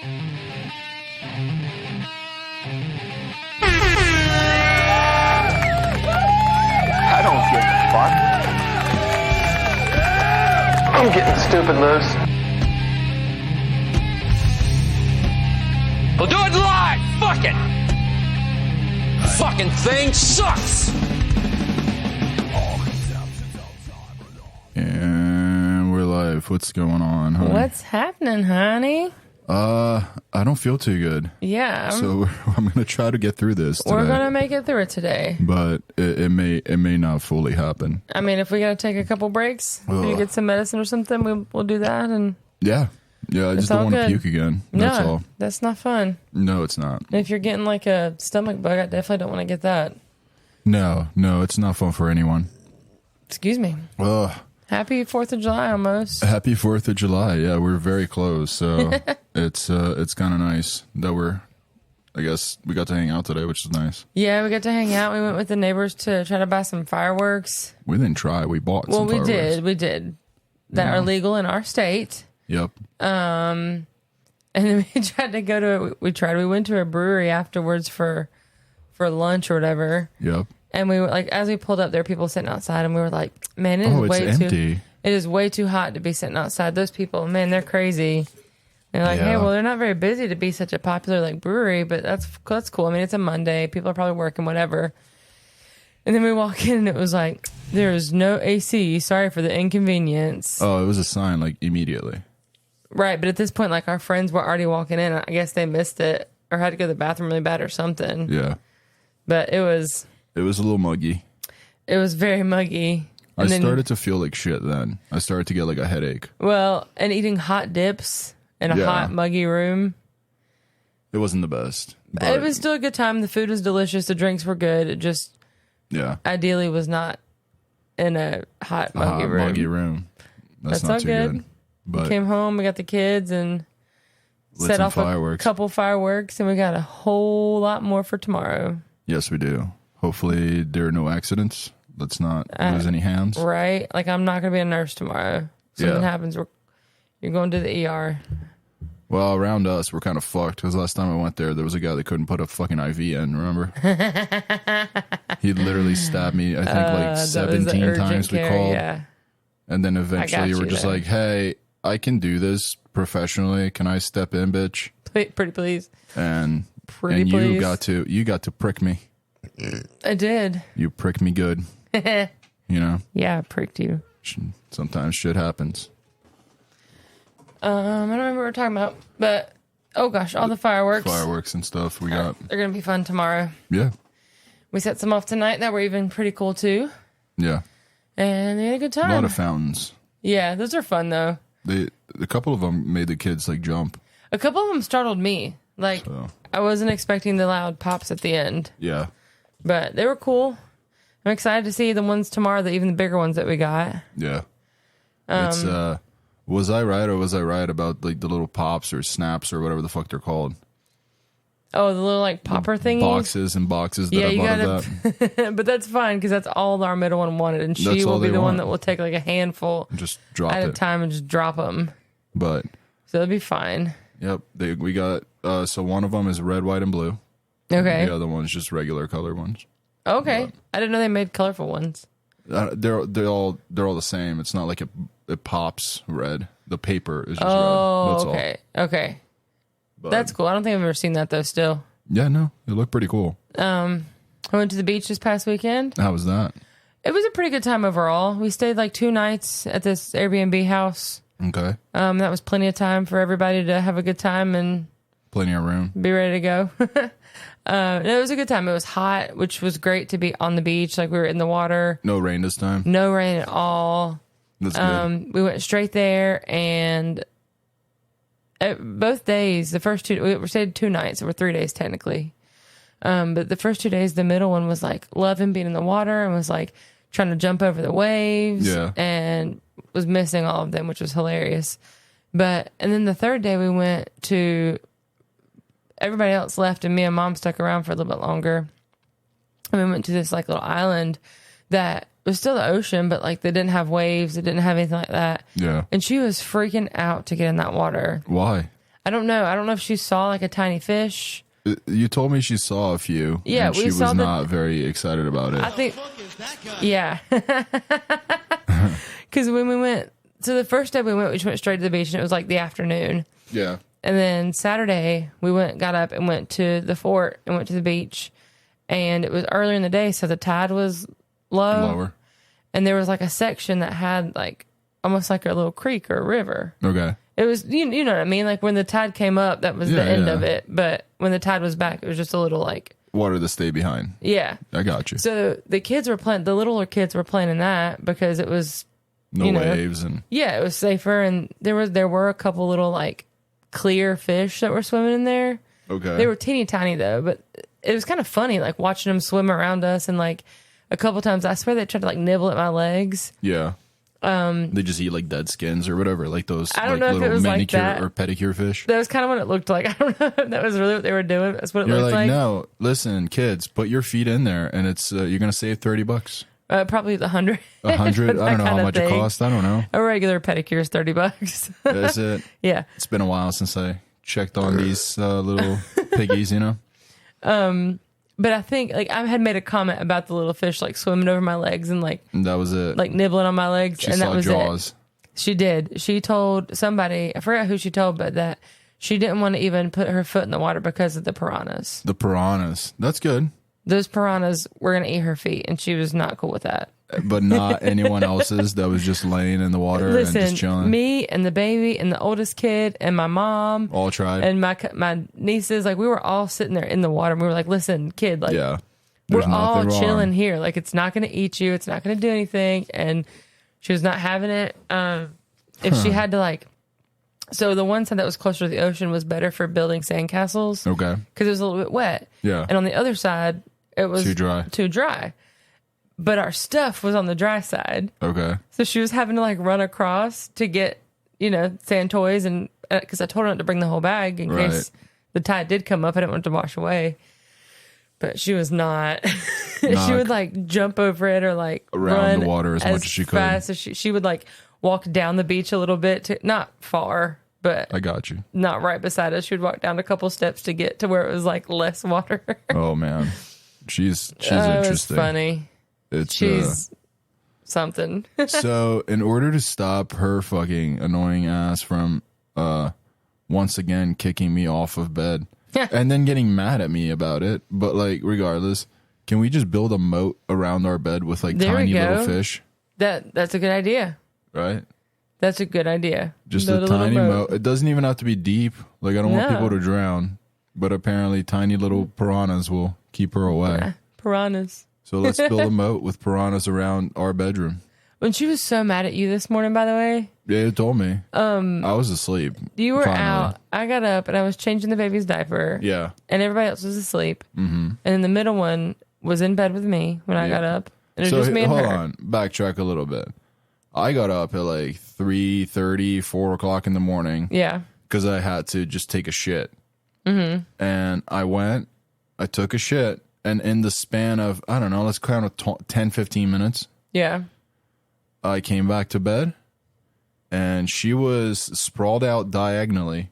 I don't give a fuck. I'm getting stupid loose. We'll do it live! Fuck it! Fucking thing sucks! And we're live. What's going on, honey? What's happening, honey? I don't feel too good. Yeah. So I'm gonna try to get through this today. We're gonna make it through it today. But it may not fully happen. I mean, if we gotta take a couple breaks, you get some medicine or something, we'll do that. And yeah, I just don't want to puke again. That's all. That's not fun. No, it's not. If you're getting like a stomach bug, I definitely don't want to get that. No, it's not fun for anyone. Excuse me. Ugh. Happy 4th of July almost. Happy 4th of July. Yeah, we're very close. So it's kind of nice that I guess we got to hang out today, which is nice. Yeah, we got to hang out. We went with the neighbors to try to buy some fireworks. We didn't try. We bought some fireworks. We did. That are legal in our state. Yep. And then we tried to go to, we went to a brewery afterwards for lunch or whatever. Yep. And we were like, as we pulled up, there were people sitting outside, and we were like, man, it is way too hot to be sitting outside. Those people, man, they're crazy. They're like, hey, well, they're not very busy to be such a popular like brewery, but that's cool. I mean, it's a Monday. People are probably working, whatever. And then we walk in, and it was like, there is no AC. Sorry for the inconvenience. Oh, it was a sign like immediately. Right, but at this point, like our friends were already walking in. I guess they missed it or had to go to the bathroom really bad or something. Yeah. But it was a little muggy. It was very muggy. I started to feel like shit then. I started to get like a headache. Well, and eating hot dips in a hot, muggy room. It wasn't the best. It was still a good time. The food was delicious. The drinks were good. It just ideally was not in a hot, muggy room. That's not all too good. But we came home, we got the kids, and set off a couple fireworks, and we got a whole lot more for tomorrow. Yes, we do. Hopefully there are no accidents. Let's not lose any hands. Right. Like, I'm not going to be a nurse tomorrow. Something happens, you're going to the ER. Well, around us, we're kind of fucked, because last time I went there was a guy that couldn't put a fucking IV in, remember? He literally stabbed me, I think, like 17 times we called. Yeah. And then eventually you were just like, hey, I can do this professionally. Can I step in, bitch? Pretty please. And please. you got to prick me. I did. You pricked me good. You know? Yeah, I pricked you. Sometimes shit happens. I don't remember what we were talking about, but oh gosh, all the fireworks. Fireworks and stuff we got. They're going to be fun tomorrow. Yeah. We set some off tonight that were even pretty cool too. Yeah. And they had a good time. A lot of fountains. Yeah, those are fun though. A couple of them made the kids like jump. A couple of them startled me. Like, I wasn't expecting the loud pops at the end. Yeah. But they were cool. I'm excited to see the ones tomorrow, even the bigger ones that we got. Yeah. It's, was I right about like the little pops or snaps or whatever the fuck they're called? Oh, the little like popper thingies? Boxes and boxes that I bought of that. But that's fine because that's all our middle one wanted. And she will be the one that will take like a handful just drop at a time and just drop them. But so it'll be fine. Yep. We got, so one of them is red, white, and blue. Okay. The other one's just regular color ones. Okay. But I didn't know they made colorful ones. They're all the same. It's not like it pops red. The paper is just red. That's okay. All. Okay. But that's cool. I don't think I've ever seen that though. Still. Yeah. No. It looked pretty cool. I went to the beach this past weekend. How was that? It was a pretty good time overall. We stayed like 2 nights at this Airbnb house. Okay. That was plenty of time for everybody to have a good time and plenty of room. Be ready to go. It was a good time. It was hot, which was great to be on the beach. Like we were in the water. No rain this time. No rain at all. That's good. We went straight there, and both days, the first 2, we stayed 2 nights. It were 3 days technically. But the first 2 days, the middle one was like loving being in the water and was like trying to jump over the waves. Yeah. And was missing all of them, which was hilarious. And then the third day we went to, everybody else left and me and Mom stuck around for a little bit longer. And we went to this like little island that was still the ocean, but like they didn't have waves. It didn't have anything like that. Yeah. And she was freaking out to get in that water. Why? I don't know. I don't know if she saw like a tiny fish. You told me she saw a few. Yeah, and she was not very excited about it. I think, yeah. Because when we went, so the first day we just went straight to the beach, and it was like the afternoon. Yeah. And then Saturday, we got up and went to the fort and went to the beach. And it was earlier in the day, so the tide was lower. And there was like a section that had like almost like a little creek or a river. Okay. It was, you know what I mean? Like when the tide came up, that was the end of it. But when the tide was back, it was just a little like... water to stay behind. Yeah. I got you. So the littler kids were playing in that because it was... No waves and... Yeah, it was safer. And there were a couple little like clear fish that were swimming in there. Okay. They were teeny tiny though, but it was kind of funny like watching them swim around us. And like a couple times, I swear they tried to like nibble at my legs. Yeah. They just eat like dead skins or whatever, like those I don't like know if it little was manicure like that. or pedicure fish. That was kind of what it looked like. I don't know if that was really what they were doing. That's what it You're looked like, like. no, listen, kids, put your feet in there, and it's you're gonna save $30. Probably the 100. 100. I don't know how much it costs. I don't know. A regular pedicure is $30. That's it. Yeah. It's been a while since I checked on these little piggies, you know. But I think like I had made a comment about the little fish like swimming over my legs and like And that was it. like nibbling on my legs, She and saw that was Jaws. it. She did. She told somebody, I forgot who she told, but that she didn't want to even put her foot in the water because of the piranhas. The piranhas. That's good. Those piranhas were going to eat her feet, and she was not cool with that. But not anyone else's that was just laying in the water and just chilling. Me and the baby and the oldest kid and my mom All tried. and my nieces, like we were all sitting there in the water, and we were like, "Listen, kid, like Yeah. we're There's all nothing chilling wrong. here. Like it's not going to eat you. It's not going to do anything." And she was not having it. If she had to like, so the one side that was closer to the ocean was better for building sandcastles. Okay. Because it was a little bit wet. Yeah. And on the other side, it was Too dry. But our stuff was on the dry side. Okay. So she was having to like run across to get, sand toys. And because I told her not to bring the whole bag in case the tide did come up. I didn't want it to wash away. But she was not. She would like jump over it or like around run the water as much as she could. Fast as she would like walk down the beach a little bit, not far, but I got you. not right beside us. She would walk down a couple steps to get to where it was like less water. Oh man, she's It was interesting. funny. She's something. So in order to stop her fucking annoying ass from once again kicking me off of bed and then getting mad at me about it, but like regardless, can we just build a moat around our bed with like There we tiny little go. fish? That's a good idea. Right? That's a good idea. Just Build a little tiny boat. moat. It doesn't even have to be deep. Like I don't want No. people to drown, but apparently tiny little piranhas will keep her away. Piranhas. So let's build a moat with piranhas around our bedroom. When she was so mad at you this morning, by the way, Yeah, it told me. I was asleep. you were finally. out. I got up and I was changing the baby's diaper. Yeah. And everybody else was asleep. Mm-hmm. And then the middle one was in bed with me when I got up. And it was just me and hold her. on, backtrack a little bit. I got up at like 3:30, 4 o'clock in the morning Yeah. because I had to just take a shit. Mm-hmm. And I took a shit, and in the span of, I don't know, let's count it 10, 15 minutes, Yeah. I came back to bed, and she was sprawled out diagonally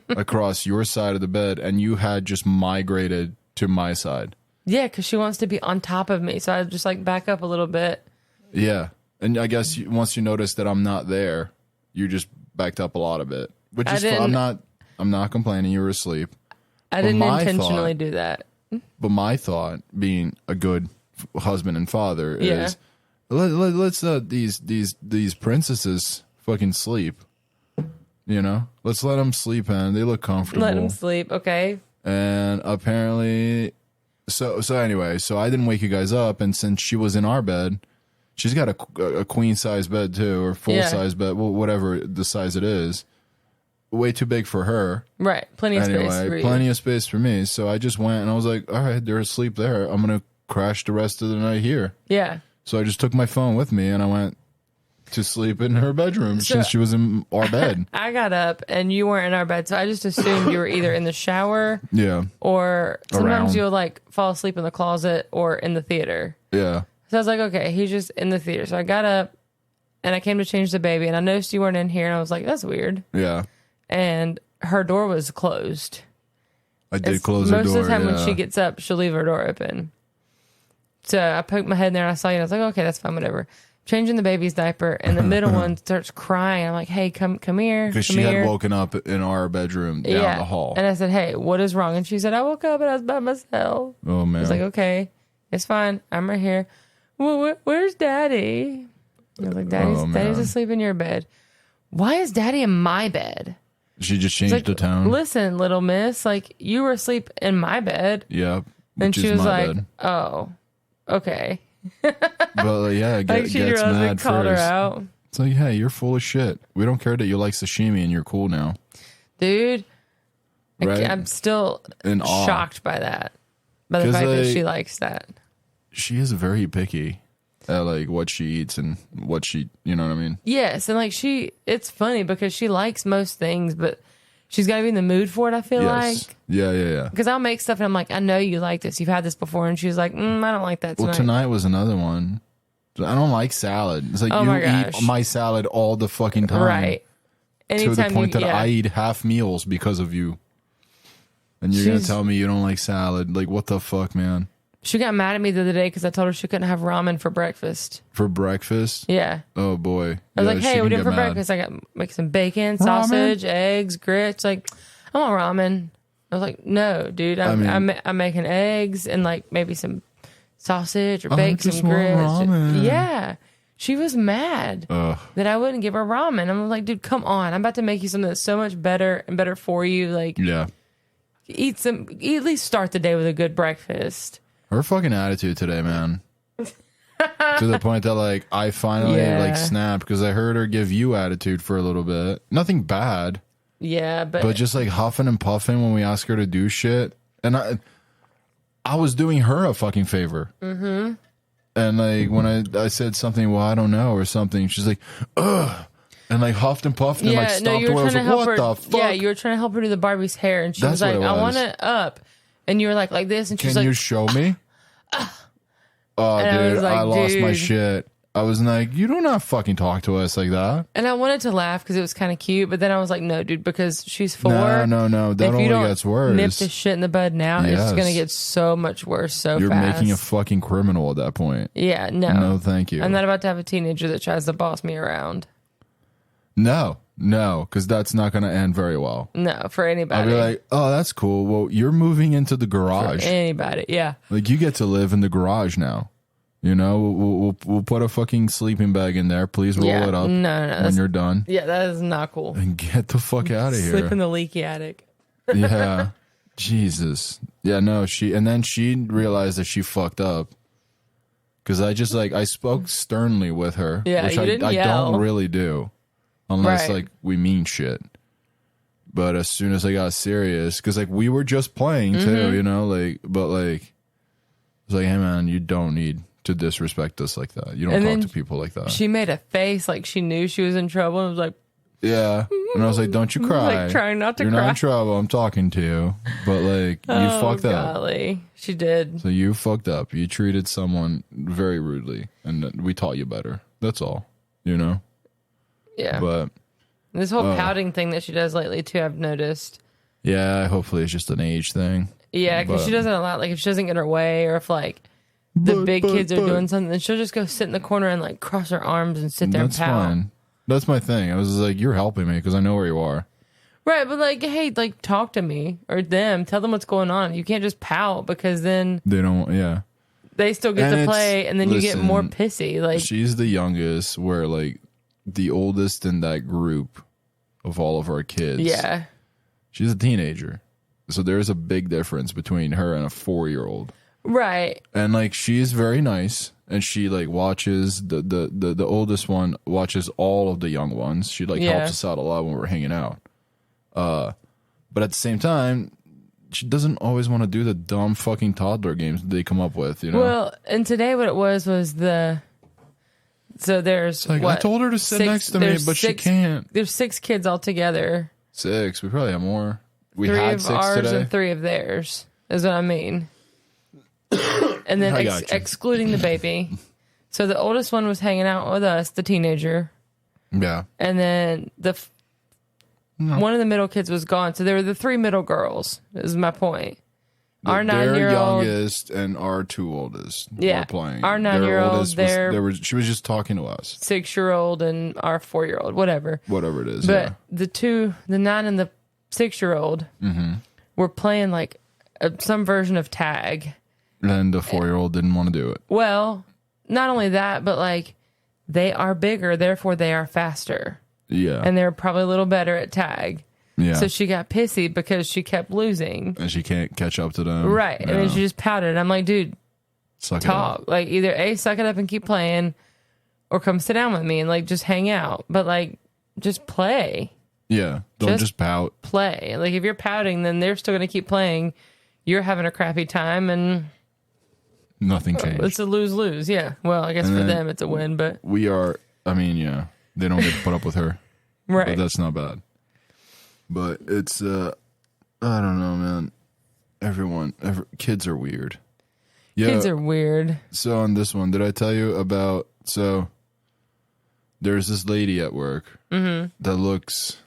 across your side of the bed, and you had just migrated to my side. Yeah, because she wants to be on top of me. So I just like back up a little bit. Yeah. And I guess once you notice that I'm not there, you just backed up a lot of it, which is fine. I'm not complaining. You were asleep. I didn't intentionally do that. But my thought, being a good husband and father, Yeah. is let's these princesses fucking sleep. You know, let's let them sleep in. They look comfortable. Let them sleep. Okay. And apparently, so anyway, so I didn't wake you guys up, and since she was in our bed, she's got a queen size bed too, or full size bed, well, whatever the size it is. Way too big for her. Right. Plenty of space for you. Plenty of space for me. So I just went and I was like, all right, they're asleep there. I'm going to crash the rest of the night here. Yeah. So I just took my phone with me and I went to sleep in her bedroom since she was in our bed. I got up and you weren't in our bed. So I just assumed you were either in the shower Yeah. or sometimes Around. you'll like fall asleep in the closet or in the theater. Yeah. So I was like, okay, he's just in the theater. So I got up and I came to change the baby and I noticed you weren't in here and I was like, that's weird. Yeah. And her door was closed. I did close her door. Most of the time when she gets up, she'll leave her door open. So I poked my head in there and I saw you and I was like, okay, that's fine, whatever. Changing the baby's diaper and the middle one starts crying. I'm like, hey, come here. Because she had woken up in our bedroom down the hall. And I said, hey, what is wrong? And she said, I woke up and I was by myself. Oh, man. I was like, okay, it's fine. I'm right here. Well, where's Daddy? I was like, Daddy's asleep in your bed. Why is Daddy in my bed? She just changed the tone. Listen, little miss, like, you were asleep in my bed. Yeah. And she was like, oh, okay. But yeah, like she gets mad called first. her out. It's like, hey, you're full of shit. We don't care that you like sashimi and you're cool now. Dude, right? I'm still awe. shocked by that. By the fact that she likes that. She is very picky at like what she eats and what she, you know what I mean? Yes, and like it's funny because she likes most things, but she's got to be in the mood for it, I feel like. Yeah. Because I'll make stuff and I'm like, I know you like this. You've had this before. And she's like, I don't like that tonight. Well, tonight was another one. I don't like salad. It's like eat my salad all the fucking time. Right. Anytime to the point that I eat half meals because of you. And you're going to tell me you don't like salad. Like, what the fuck, man? She got mad at me the other day because I told her she couldn't have ramen for breakfast. For breakfast? Yeah. Oh, boy. I was like, hey, what are you doing for breakfast? I got make some bacon, sausage, eggs, grits. Like, I want ramen. I was like, no, dude. I'm making eggs and like maybe some sausage or bake some grits. Yeah. She was mad that I wouldn't give her ramen. I'm like, dude, come on. I'm about to make you something that's so much better and better for you. Like, yeah. At least start the day with a good breakfast. Her fucking attitude today, man. To the point that like I finally like snapped because I heard her give you attitude for a little bit. Nothing bad. Yeah, but just like huffing and puffing when we ask her to do shit. And I was doing her a fucking favor. Mm-hmm. And like when I said something, well, I don't know, or something, she's like, ugh. And like huffed and puffed and like stopped away. I was like, what the fuck? Yeah, you were trying to help her do the Barbie's hair, and she was like, I want it up. And you were like this, and she's like, can you show me? Oh, dude, I lost my shit. I was like, you do not fucking talk to us like that. And I wanted to laugh because it was kind of cute, but then I was like, no, dude, because she's 4. No. That only gets worse. Nip this shit in the bud now, it's going to get so much worse fast. You're making a fucking criminal at that point. Yeah, no. No, thank you. I'm not about to have a teenager that tries to boss me around. No, because that's not going to end very well. No, for anybody. I'll be like, oh, that's cool. Well, you're moving into the garage. For anybody, yeah. Like, you get to live in the garage now. You know, we'll put a fucking sleeping bag in there. Please roll it up when you're done. Yeah, that is not cool. And get the fuck out of here. Sleep in the leaky attic. Yeah. Jesus. Yeah, no, she realized that she fucked up. Because I spoke sternly with her. Yeah, which you didn't yell. I don't really do. Unless, like, we mean shit. But as soon as I got serious, because, like, we were just playing, too, you know? Like, but, like, it's like, hey, man, you don't need to disrespect us like that. You don't talk to people like that. She made a face like she knew she was in trouble and was like, yeah. And I was like, don't you cry. Like, trying not to You're cry. not in trouble. I'm talking to you. But, like, you fucked up. She did. So you fucked up. You treated someone very rudely. And we taught you better. That's all. You know? Yeah. But this whole pouting thing that she does lately, too, I've noticed. Yeah, hopefully it's just an age thing. Yeah, because she doesn't allow, like, if she doesn't get her way or if, like, the big kids are doing something, then she'll just go sit in the corner and, like, cross her arms and sit there and pout. That's fine. That's my thing. I was just like, you're helping me because I know where you are. Right, but, like, hey, like, talk to me or them. Tell them what's going on. You can't just pout because then... They don't, yeah. They still get to play and then you get more pissy. Like, she's the youngest where, like, the oldest in that group of all of our kids. Yeah. She's a teenager. So there's a big difference between her and a 4-year-old. Right. And like she's very nice and she like watches the oldest one watches all of the young ones. She like helps us out a lot when we're hanging out. But at the same time, she doesn't always want to do the dumb fucking toddler games they come up with, you know. Well, and today what it was so there's like, I told her to sit next to me, but she can't. There's 6 kids all together. 6. We probably have more. We 3 had of 6 ours today. and 3 of theirs is what I mean. And then excluding the baby. So the oldest one was hanging out with us, the teenager. Yeah. And then one of the middle kids was gone. So there were the 3 middle girls, is my point. Our their 9-year-old youngest and our 2 oldest were playing. Our 9-year-old, she was just talking to us. 6-year-old and our 4-year-old, whatever it is. But the 9 and the 6-year-old were playing like some version of tag. And the 4-year-old didn't want to do it. Well, not only that, but like they are bigger, therefore they are faster. Yeah. And they're probably a little better at tag. Yeah. So she got pissy because she kept losing. And she can't catch up to them. Right. Yeah. And then she just pouted. I'm like, dude, talk. Like either A, suck it up and keep playing, or come sit down with me and like just hang out. But like just play. Yeah. Don't just pout. Play. Like if you're pouting, then they're still gonna keep playing. You're having a crappy time and nothing changed. It's a lose-lose, yeah. Well, I guess for them it's a win, but we are, I mean, yeah. They don't get to put up with her. Right. But that's not bad. But it's, I don't know, man. Kids are weird. Yeah. Kids are weird. So on this one, did I tell you about, so there's this lady at work that looks,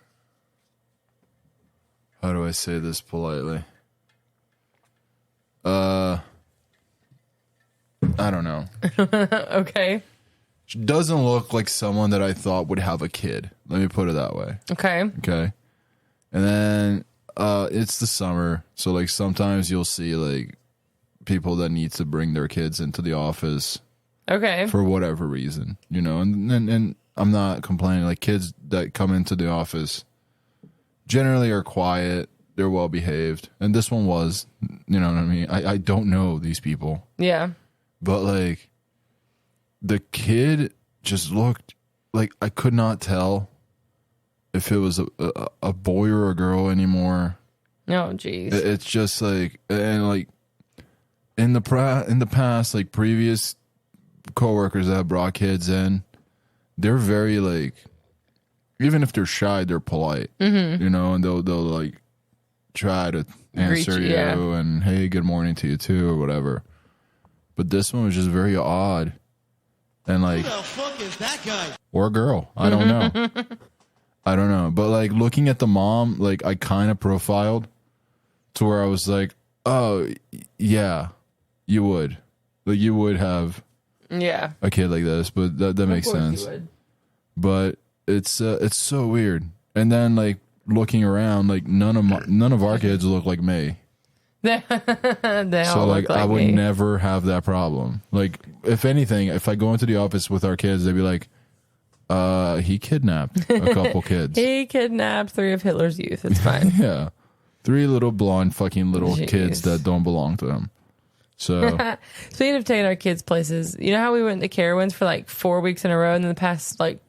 how do I say this politely? I don't know. Okay. She doesn't look like someone that I thought would have a kid. Let me put it that way. Okay. And then it's the summer, so like sometimes you'll see like people that need to bring their kids into the office. Okay. For whatever reason, you know, and I'm not complaining. Like kids that come into the office generally are quiet, they're well behaved, and this one was, you know what I mean? I don't know these people. Yeah. But like the kid just looked like I could not tell if it was a boy or a girl anymore. Oh, geez. It's just like, and like in the past, like previous coworkers that have brought kids in, they're very like, even if they're shy, they're polite, you know, and they'll like try to answer you and hey, good morning to you too or whatever. But this one was just very odd. And like, who the fuck is that guy? Or a girl. I don't know. I don't know. But like looking at the mom, like I kind of profiled to where I was like, oh, yeah, you would. Like you would have a kid like this. But that makes sense. But it's so weird. And then like looking around, like none of our kids look like me. They so like I would never have that problem. Like if anything, if I go into the office with our kids, they'd be like, he kidnapped a couple kids. He kidnapped 3 of Hitler's youth. It's fine. Yeah. 3 little blonde fucking little kids that don't belong to him. So speaking of taking our kids places, you know how we went to Carowinds for like 4 weeks in a row, and in the past like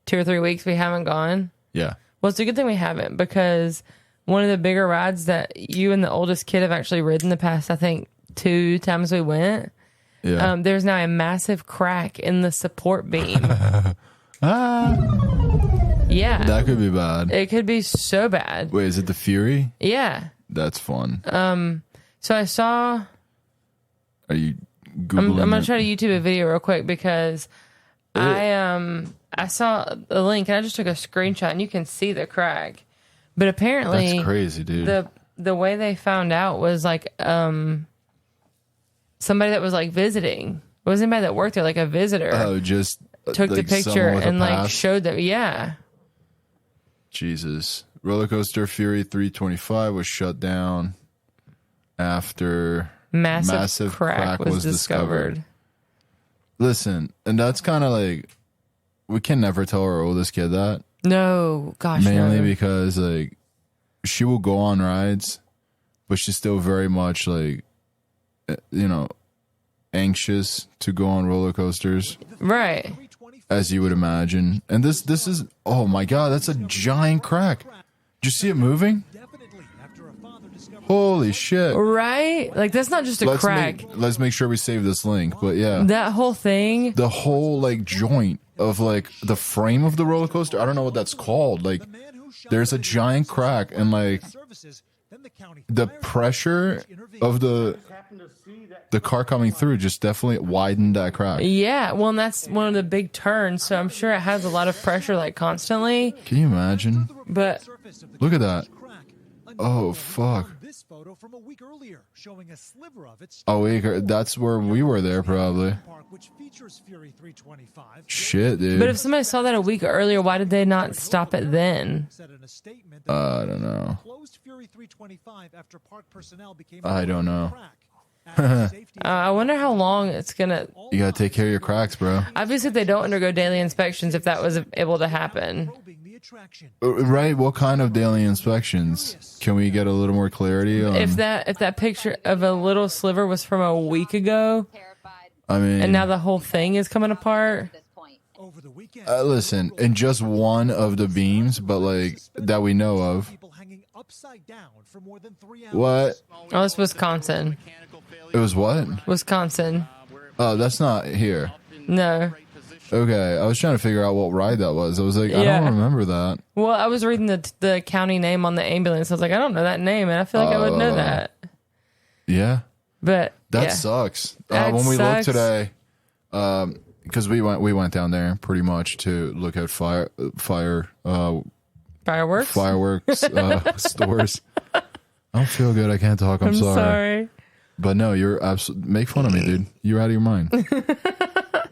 2 or 3 weeks we haven't gone? Yeah. Well, it's a good thing we haven't, because one of the bigger rides that you and the oldest kid have actually ridden the past, I think, 2 times we went, there's now a massive crack in the support beam. Yeah. That could be bad. It could be so bad. Wait, is it the Fury? Yeah. That's fun. So I saw... Are you Googling I'm going to try to YouTube a video real quick, because I saw the link and I just took a screenshot and you can see the crack. But apparently, that's crazy, dude. The way they found out was like somebody that was like visiting. It wasn't anybody that worked there, like a visitor. Oh, just took like the picture and like showed them. Yeah. Jesus. Roller Coaster Fury 325 was shut down after massive crack was discovered. Listen, and that's kind of like, we can never tell our oldest kid that. No, gosh, mainly because like she will go on rides, but she's still very much like, you know, anxious to go on roller coasters, right? As you would imagine. And this is, oh my god, that's a giant crack. Did you see it moving? Holy shit! Right? Like that's not just a crack. Let's make sure we save this link. But yeah, that whole thing, the whole like joint of like the frame of the roller coaster, I don't know what that's called. Like there's a giant crack, and like the pressure of the car coming through just definitely widened that crack. Yeah, well, and that's one of the big turns, so I'm sure it has a lot of pressure, like, constantly. Can you imagine? But look at that. Oh, fuck. This photo from a week earlier showing a sliver of it. A week, that's where we were there, probably. Which features Fury 325. Shit, dude. But if somebody saw that a week earlier, why did they not stop it then? I don't know. Closed Fury 325 after park personnel became I don't know. I wonder how long it's gonna. You gotta take care of your cracks, bro. Obviously, they don't undergo daily inspections if that was able to happen. Right? What kind of daily inspections? Can we get a little more clarity on? If that picture of a little sliver was from a week ago, I mean, and now the whole thing is coming apart. Listen, in just one of the beams, but like that we know of. What? Oh, it's Wisconsin. It was what? Wisconsin. Oh, that's not here. No. Okay, I was trying to figure out what ride that was. I was like, I don't remember that. Well, I was reading the county name on the ambulance. I was like, I don't know that name, and I feel like I would know that. Yeah. But that sucks. That when we sucks. looked today, because we went down there pretty much to look at fireworks stores. I don't feel good. I can't talk. I'm sorry. But no, you're absolutely make fun of me, dude. You're out of your mind.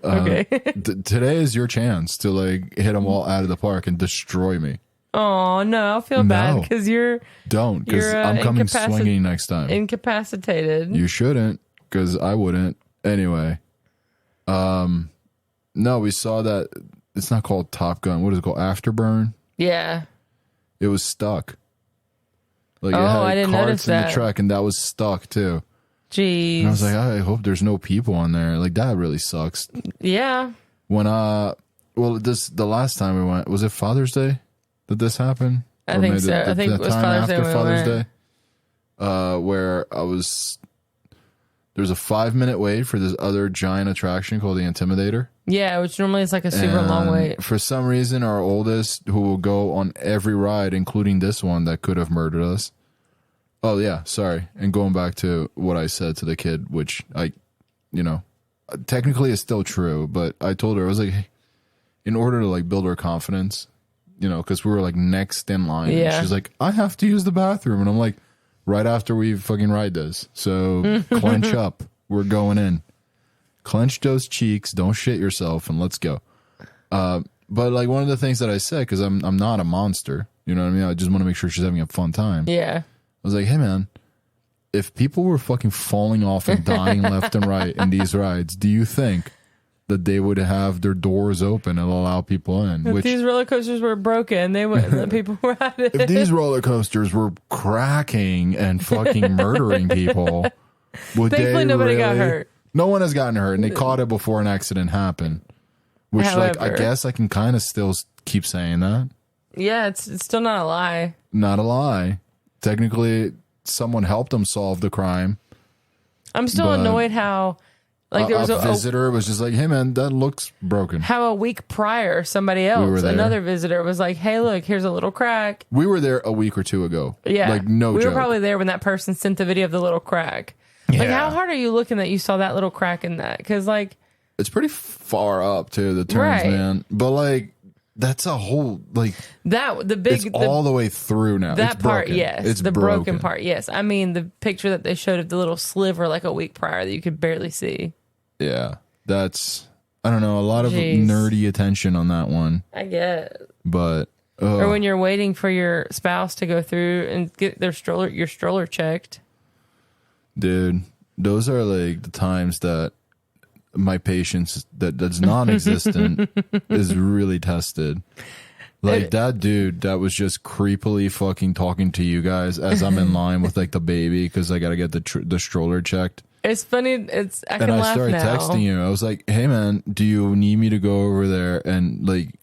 Okay. Today is your chance to like hit them all out of the park and destroy me. Oh no, I feel bad because you're because I'm coming swinging next time. Incapacitated. You shouldn't, because I wouldn't anyway. No, we saw that it's not called Top Gun. What is it called? Afterburn. Yeah. It was stuck. Like it had I didn't carts notice in that. the truck, and that was stuck too. Jeez. And I was like, I hope there's no people on there. Like that really sucks. Yeah. When the last time we went, was it Father's Day that this happened? I think so. I think it was Father's Day. Father's Day, where there's a 5-minute wait for this other giant attraction called the Intimidator. Yeah, which normally is like a super long wait. For some reason, our oldest, who will go on every ride, including this one that could have murdered us. Oh yeah, sorry. And going back to what I said to the kid, which technically is still true, but I told her, I was like, hey, in order to like build her confidence, because we were like next in line. Yeah. She's like, I have to use the bathroom, and I'm like, right after we fucking ride this, so clench up. We're going in. Clench those cheeks. Don't shit yourself, and let's go. But like one of the things that I said, because I'm not a monster, you know what I mean? I just want to make sure she's having a fun time. Yeah. I was like, hey man, if people were fucking falling off and dying left and right in these rides, do you think that they would have their doors open and allow people in? If these roller coasters were broken, they wouldn't let people ride it. If these roller coasters were cracking and fucking murdering people, would thankfully nobody got hurt. No one has gotten hurt, and they caught it before an accident happened. Which, However, I guess I can kind of still keep saying that. Yeah, it's still not a lie. Not a lie. Technically, someone helped them solve the crime. I'm still annoyed how, like, there was a visitor was just like, "Hey, man, that looks broken." How a week prior, somebody else, another visitor, was like, "Hey, look, here's a little crack." We were there a week or two ago. Yeah, like no joke. We were probably there when that person sent the video of the little crack. Yeah. Like, how hard are you looking that you saw that little crack in that? Because like, it's pretty far up too, the turns, man. But like, that's a whole like it's all the way through now. That it's part, broken. yes. It's the broken part, yes. I mean, the picture that they showed of the little sliver like a week prior that you could barely see. Yeah, that's I don't know, a lot of nerdy attention on that one. I get, but or when you're waiting for your spouse to go through and get your stroller checked. Dude, those are like the times that my patience that's non-existent is really tested. Like that dude that was just creepily fucking talking to you guys as I'm in line with like the baby because I got to get the stroller checked. It's funny. I can laugh started now. Texting you. I was like, hey man, do you need me to go over there and like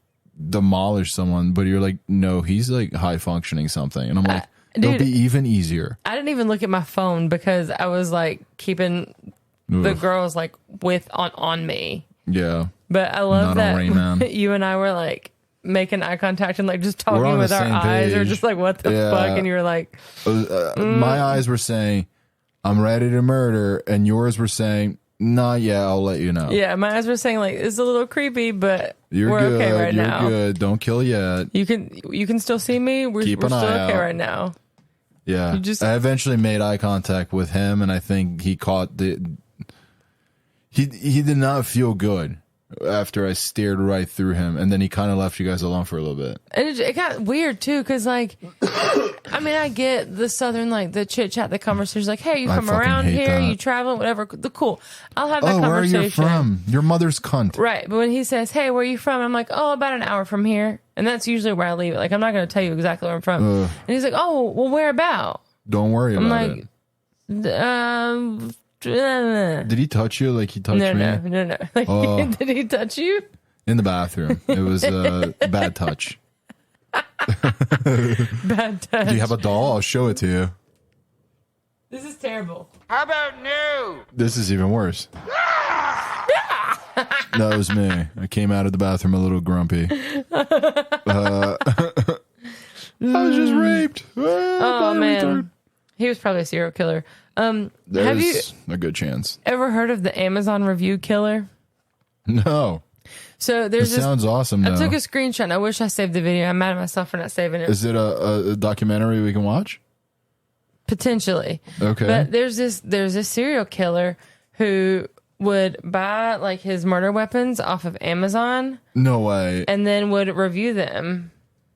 demolish someone? But you're like, no, he's like high functioning something. And I'm like, it'll be even easier. I didn't even look at my phone because I was like keeping the girls like on me. Yeah. But I love Not on Rain Man. that you and I were like making eye contact and like just talking with our eyes, or just like what the fuck, and you were like, my eyes were saying, "I'm ready to murder," and yours were saying, "Nah, yeah, I'll let you know." Yeah, my eyes were saying like, "It's a little creepy, but we're good, okay right now. You're good. Don't kill yet. You can still see me. We're still okay right now." Yeah, I eventually made eye contact with him, and I think he caught he did not feel good after I stared right through him, and then he kind of left you guys alone for a little bit. And it got weird too, because like, I mean, I get the southern, like the chit chat, the conversations, like, hey, you from around here, you traveling, whatever. Cool. I'll have that conversation. Where are you from? Your mother's cunt. Right, but when he says, hey, where are you from? I'm like, oh, about an hour from here, and that's usually where I leave it. Like, I'm not going to tell you exactly where I'm from. And he's like, oh, well, where about? Don't worry about it. Did he touch you like he touched me? No. Like, did he touch you? In the bathroom. It was a bad touch. Bad touch. Do you have a doll? I'll show it to you. This is terrible. How about no? This is even worse. That was me. I came out of the bathroom a little grumpy. I was just raped. Oh, man. He was probably a serial killer. Have you a good chance ever heard of the Amazon review killer? No. So there's this sounds awesome. Though. I took a screenshot. And I wish I saved the video. I'm mad at myself for not saving it. Is it a documentary we can watch? Potentially. Okay. But there's this serial killer who would buy like his murder weapons off of Amazon. No way. And then would review them.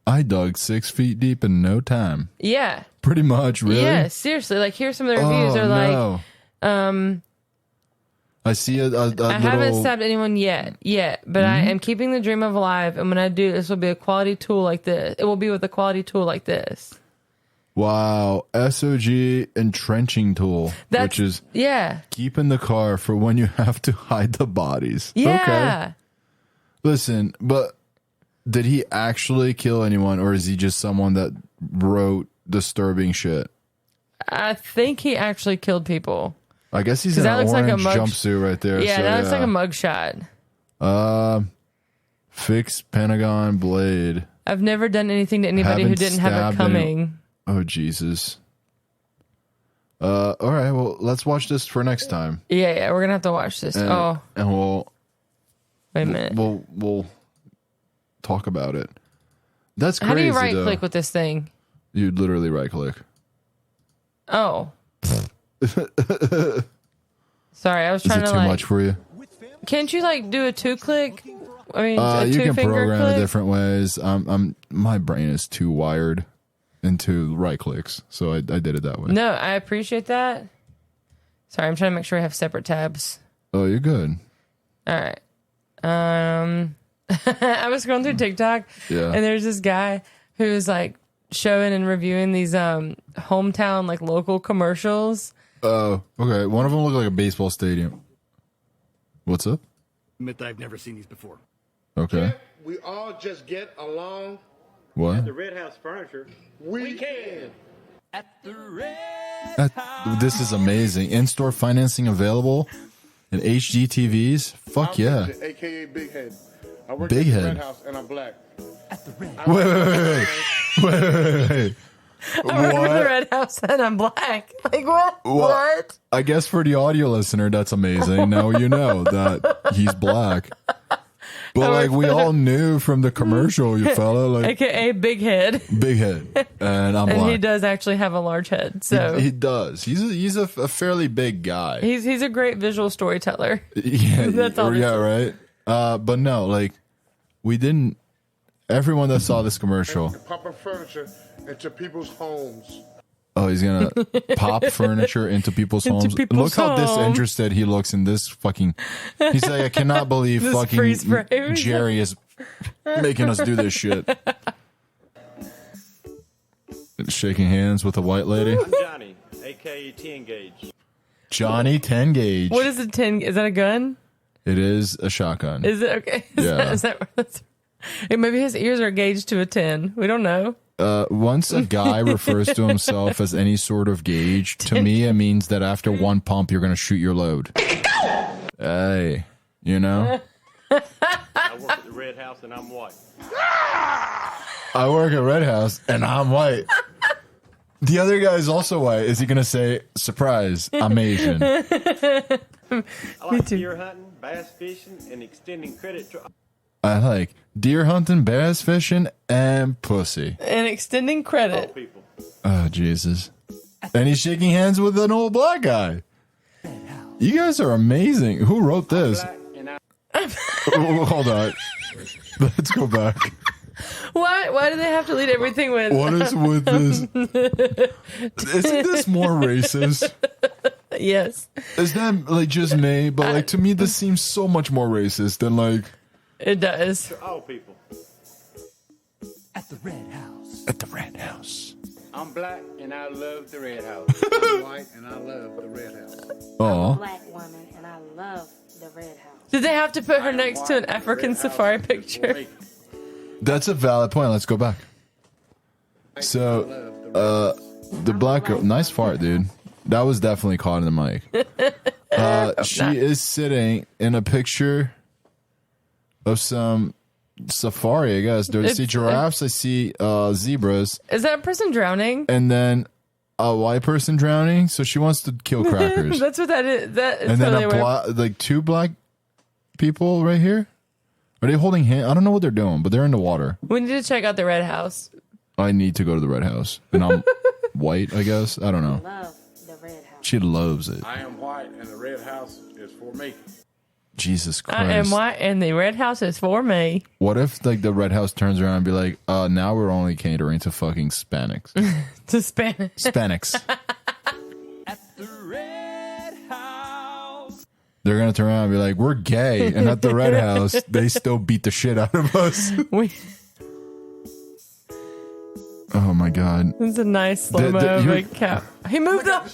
I dug 6 feet deep in no time. Yeah. Pretty much, really? Yeah, seriously. Like, here's some of the reviews. They're like, I see a I haven't stabbed anyone yet, but I am keeping the dream alive. And when I do, this will be a quality tool like this. It will be with a quality tool like this. Wow. SOG entrenching tool, which is keep in the car for when you have to hide the bodies. Yeah. Okay. Listen, but did he actually kill anyone, or is he just someone that wrote disturbing shit? I think he actually killed people. I guess he's in an orange jumpsuit right there. Yeah, that looks like a mugshot. Fixed Pentagon blade. I've never done anything to anybody who didn't have it coming. Oh, Jesus. All right, well, let's watch this for next time. Yeah, we're going to have to watch this. And we'll... Wait a minute. We'll talk about it. That's crazy. How do you right click with this thing? You literally right click. Oh. Sorry, I was trying to Is it too much for you? Can't you like do a 2-click? I mean, you can two-finger program click? it different ways. My brain is too wired into right clicks, so I did it that way. No, I appreciate that. Sorry, I'm trying to make sure I have separate tabs. Oh, you're good. All right. I was scrolling through TikTok, and there's this guy who's like showing and reviewing these hometown like local commercials. Oh, okay. One of them looked like a baseball stadium. What's up? Admit that I've never seen these before. Okay. We all just get along. What? At the Red House Furniture, we can. At the Red This is amazing. In-store financing available and HD TVs. Fuck yeah. AKA Big Head. I work Big at the Head. Red House and I'm black. At the Red Wait. I work for the Red House and I'm black. Like what? What? I guess for the audio listener, that's amazing. Now you know that he's black. But like we all knew from the commercial, you fella, like AKA Big Head. Big Head, and I'm black. And he does actually have a large head. So he does. He's a fairly big guy. He's a great visual storyteller. Yeah, That's all. Yeah, right. But no, like we didn't. Everyone that saw this commercial, Popping furniture into people's homes. oh, he's gonna pop furniture into people's homes. Look how disinterested he looks in this fucking. He's like, I cannot believe This fucking freeze frame. Jerry is making us do this shit. Shaking hands with a white lady. I'm Johnny, a.k.a. 10 Gauge. Johnny 10 Gauge. What is a 10? Is that a gun? It is a shotgun. Is it okay? Is that maybe his ears are gauged to a 10. We don't know. Once a guy refers to himself as any sort of gauge, to me it means that after one pump you're gonna shoot your load. Hey, you know? I work at the Red Red House and I'm white. I work at Red House and I'm white. The other guy is also white. Is he going to say, surprise, I'm Asian? I like deer hunting, bass fishing, and extending credit to I like deer hunting, bass fishing, and pussy. And extending all credit. people. Oh, Jesus. And he's shaking hands with an old black guy. You guys are amazing. Who wrote this? Black and I Oh, hold on. Let's go back. Why do they have to lead everything with? What is with this? Isn't this more racist? Yes, Is that like just me? But like to me, this seems so much more racist than like it does. to all people. At the Red House. at the Red House. I'm black and I love the Red House. I'm white and I love the Red House. Oh, Black woman, and I love the Red House. Did they have to put her next to an African safari picture? that's a valid point. Let's go back. So, the black girl, nice fart, dude. That was definitely caught in the mic. She is sitting in a picture of some safari, I guess. Do I see giraffes? I see zebras. Is that person drowning? And then a white person drowning. So she wants to kill crackers. That's what that is. That is And then totally like two black people right here. Are they holding hands? I don't know what they're doing, but they're in the water. We need to check out the Red House. I need to go to the Red House. And I'm white, I guess. I don't know. Love the Red House. She loves it. I am white and the Red House is for me. Jesus Christ. I am white, and the Red House is for me. What if like the Red House turns around and be like, now we're only catering to fucking Hispanics. To Spanish. Hispanics. At the Red House. They're gonna turn around and be like, we're gay, and at the Red House, they still beat the shit out of us. Oh my god. It's a nice slow mo of a cow. He moved up.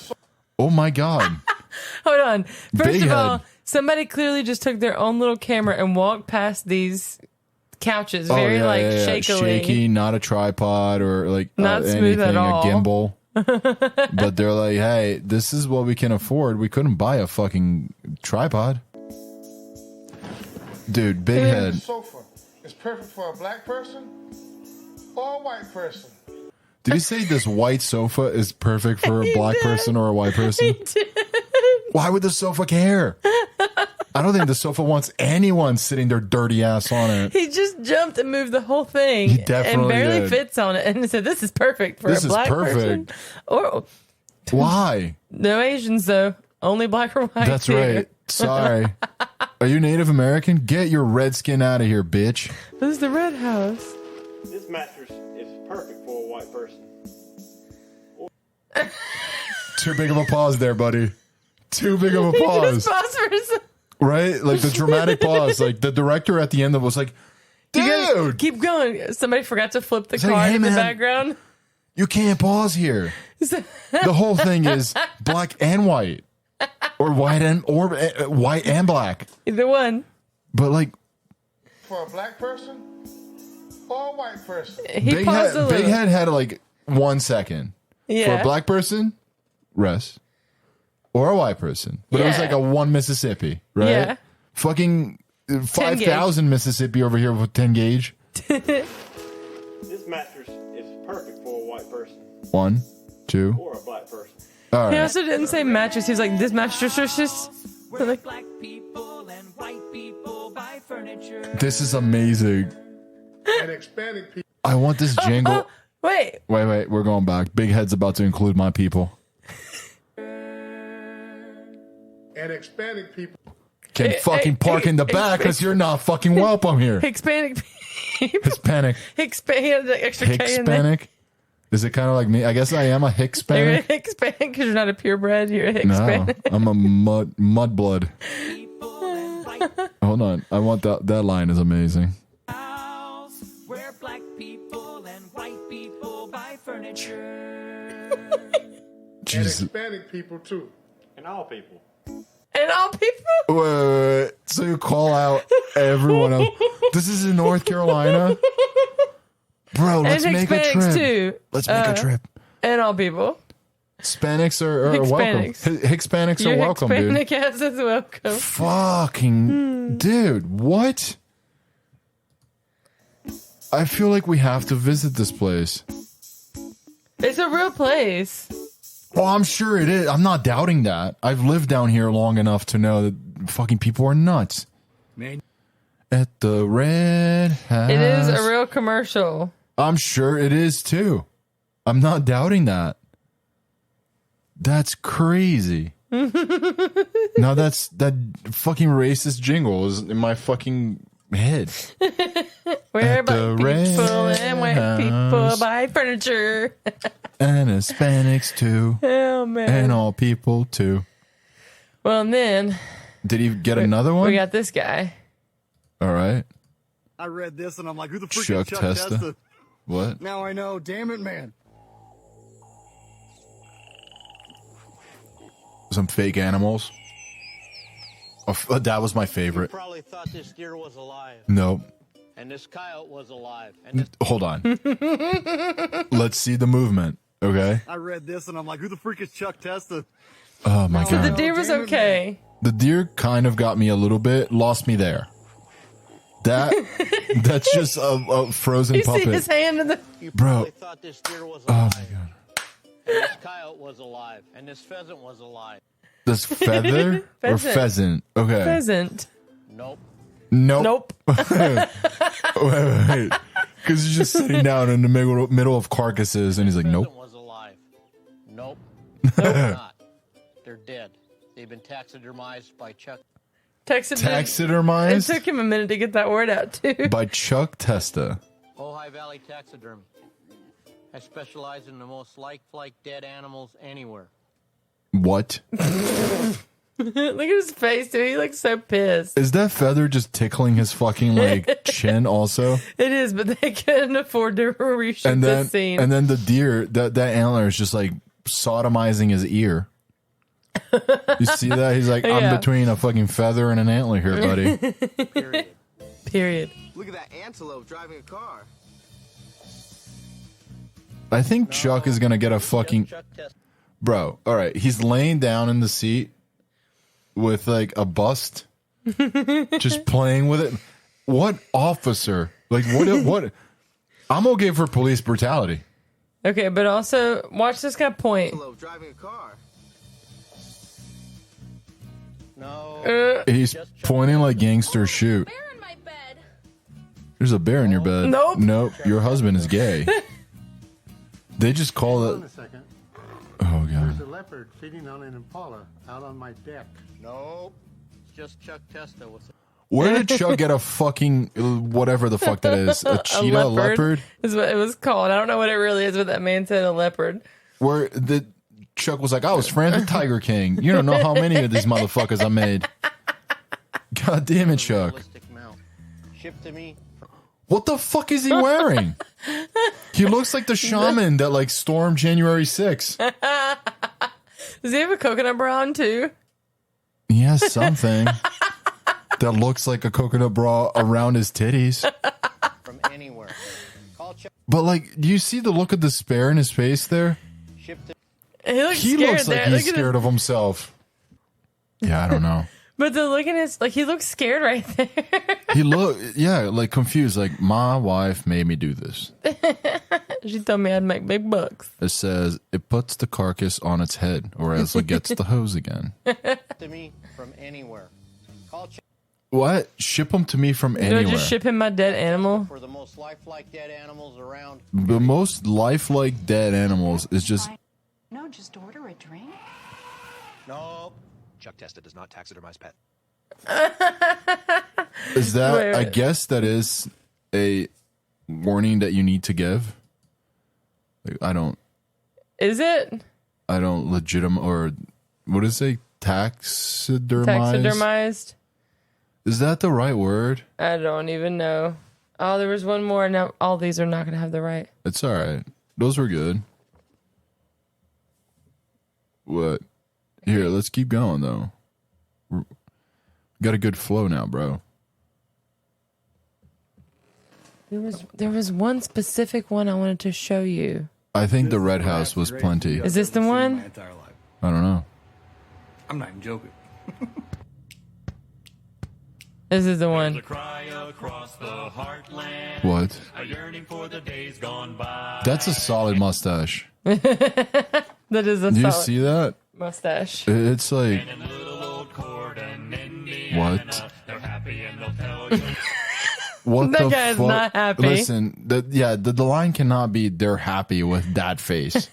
Oh my god. Hold on. First Big of all, head. somebody clearly just took their own little camera and walked past these couches very shakily. Shaky, not a tripod or like Not smooth anything, at all. a gimbal. But they're like, hey, this is what we can afford. We couldn't buy a fucking tripod. Dude, big The head. sofa is perfect for a black person or a white person. Did you say this white sofa is perfect for a black person or a white person? Why would the sofa care? I don't think the sofa wants anyone sitting their dirty ass on it. He just jumped and moved the whole thing. He definitely and barely did. fits on it. And he said, this is perfect for This a is black perfect. person. Or Why? no Asians, though. Only black or white. That's here. right. Sorry. Are you Native American? Get your red skin out of here, bitch. This is the Red House. This mattress is perfect for a white person. Too big of a pause there, buddy. Too big of a pause. Just pause for a second. Right? Like the dramatic pause. Like the director at the end of it was like, You gotta dude, keep going. Somebody forgot to flip the It's like, card hey, in the man. background. you can't pause here. The whole thing is black and white. Or white and black. Either one. But like For a black person or a white person. He paused a little. Big Head had like 1 second. Yeah. For a black person, rest. Or a white person. But it was Yeah. like a 1 Mississippi, right? Yeah. Fucking 5,000 Mississippi over here with 10 gauge. This mattress is perfect for a white person 1, 2. or a black person. All He right. also didn't say mattress. He was like, this mattress is just. Where black people and white people buy furniture. This is amazing. And Hispanic people. I want this jingle. Wait. Wait, we're going back. Big Head's about to include my people. And Hispanic people. Can fucking park in the back because you're not fucking welcome here. Hispanic people. Hispanic. He had the extra K in there. Hispanic? Is it kind of like me? I guess I am a You're a Hispanic. Hispanic because you're not a purebred. You're a No, Hispanic. I'm a mudblood. People and white Hold on. I want that line is amazing. house. Where black people and white people buy furniture. And Jesus. Hispanic people too. And all people. And all people. Wait. So you call out everyone else. This is in North Carolina? Bro, let's and make a Hispanics trip. too. Let's make a trip. And all people. Hispanics are welcome. Hispanics. Hispanics are Your welcome, dude. Hispanic ass is welcome. Fucking dude, what? I feel like we have to visit this place. It's a real place. Oh, I'm sure it is. I'm not doubting that. I've lived down here long enough to know that fucking people are nuts. Man. At the Red House. It is a real commercial. I'm sure it is too. I'm not doubting that. That's crazy. Now that fucking racist jingle is in my fucking head. Where black people and white people buy furniture. And Hispanics too. Oh, man. And all people too. Well, and then... Did he get another one? We got this guy. All right. I read this and I'm like, who the freak Chuck is Chuck Testa? Testa? What? Now I know. Damn it, man. Some fake animals. Oh, that was my favorite. You probably thought this deer was alive. Nope. And this coyote was alive. And this Hold on. Let's see the movement. Okay. I read this and I'm like, who the freak is Chuck Testa? Oh my So god. the deer was okay. The deer kind of got me a little bit, lost me there. That's just a frozen You puppet. see his hand in the... you Bro. probably thought this deer was Oh alive. my god. And this coyote was alive. And this pheasant was alive. This feather or Pheasant. pheasant? Okay. Pheasant. Nope. Nope. Nope. Wait. Because he's just sitting down in the middle of carcasses, and he's like, Pheasant nope. was alive. Nope. They're not. They're dead. They've been taxidermized by Chuck. Taxidermized? It took him a minute to get that word out, too. By Chuck Testa. Ojai Valley Taxidermy. I specialize in the most lifelike dead animals anywhere. What? Look at his face, dude. He looks so pissed. Is that feather just tickling his fucking like chin also? It is, but they couldn't afford to reshoot this scene. And then the deer, that antler is just like sodomizing his ear. You see that? He's like, Yeah. I'm between a fucking feather and an antler here, buddy. Period. Look at that antelope driving a car. I think Chuck is gonna get a fucking bro. All right, he's laying down in the seat with like a bust, just playing with it. What officer? Like what? I'm okay for police brutality. Okay, but also watch this guy point. Antelope driving a car. No. He's pointing like gangsters shoot. There's a bear in your bed. Nope. Your husband is gay. They just call Hold on it. a second. Oh There's god. a leopard feeding on an impala out on my deck. Nope. It's just Chuck Testa with Where did Chuck get a fucking whatever the fuck that is? A cheetah, a leopard? Is what it was called. I don't know what it really is, but that man said a leopard. Where the Chuck was like, I was friends with Tiger King. You don't know how many of these motherfuckers I made. God damn it, Chuck. realistic mount. Shipped to me. What the fuck is he wearing? He looks like the shaman that like stormed January 6th. Does he have a coconut bra on too? He has something that looks like a coconut bra around his titties. From anywhere. Call Chuck. But like, do you see the look of despair in his face there? Shipped to He looks He scared looks like there. he's Look at his- scared of himself. Yeah, I don't know. But the look in his, like, he looks scared right there. He like confused, like, my wife made me do this. She told me I'd make big bucks. It says it puts the carcass on its head, or else it gets the hose again. to me from anywhere. Call Chuck What? Ship them to me from Do anywhere. I just ship him my dead animal? for the most lifelike dead animals around. The most lifelike dead animals is just No, just order a drink. Nope. Chuck Testa does not taxidermize pet. is that Wait. I guess that is a warning that you need to give. Like, I don't Is it? legitimate or what is it? Taxidermize? Taxidermized? Is that the right word? I don't even know. Oh, there was one more. Now all these are not going to have the right. It's all right. Those were good. What? Here, let's keep going though. Got a good flow now, bro. There was one specific one I wanted to show you. I think the Red House was plenty. Is this the one? My entire life. I don't know. I'm not even joking. This is the one. What? A yearning for the days gone by. That's a solid mustache. That is a Do you solid see that? mustache. It's like... What? What That the guy's fuck? not happy. Listen, the line cannot be they're happy with that face.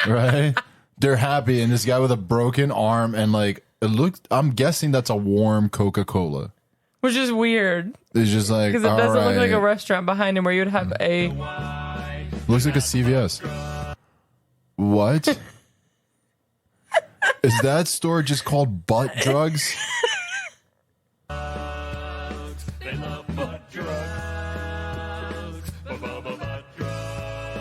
Right? They're happy, and this guy with a broken arm and like it looks. I'm guessing that's a warm Coca-Cola. Which is weird. It's just like because it doesn't look like a right. restaurant behind him where you'd have a. Looks like a CVS. What? Is that store just called Butt Drugs?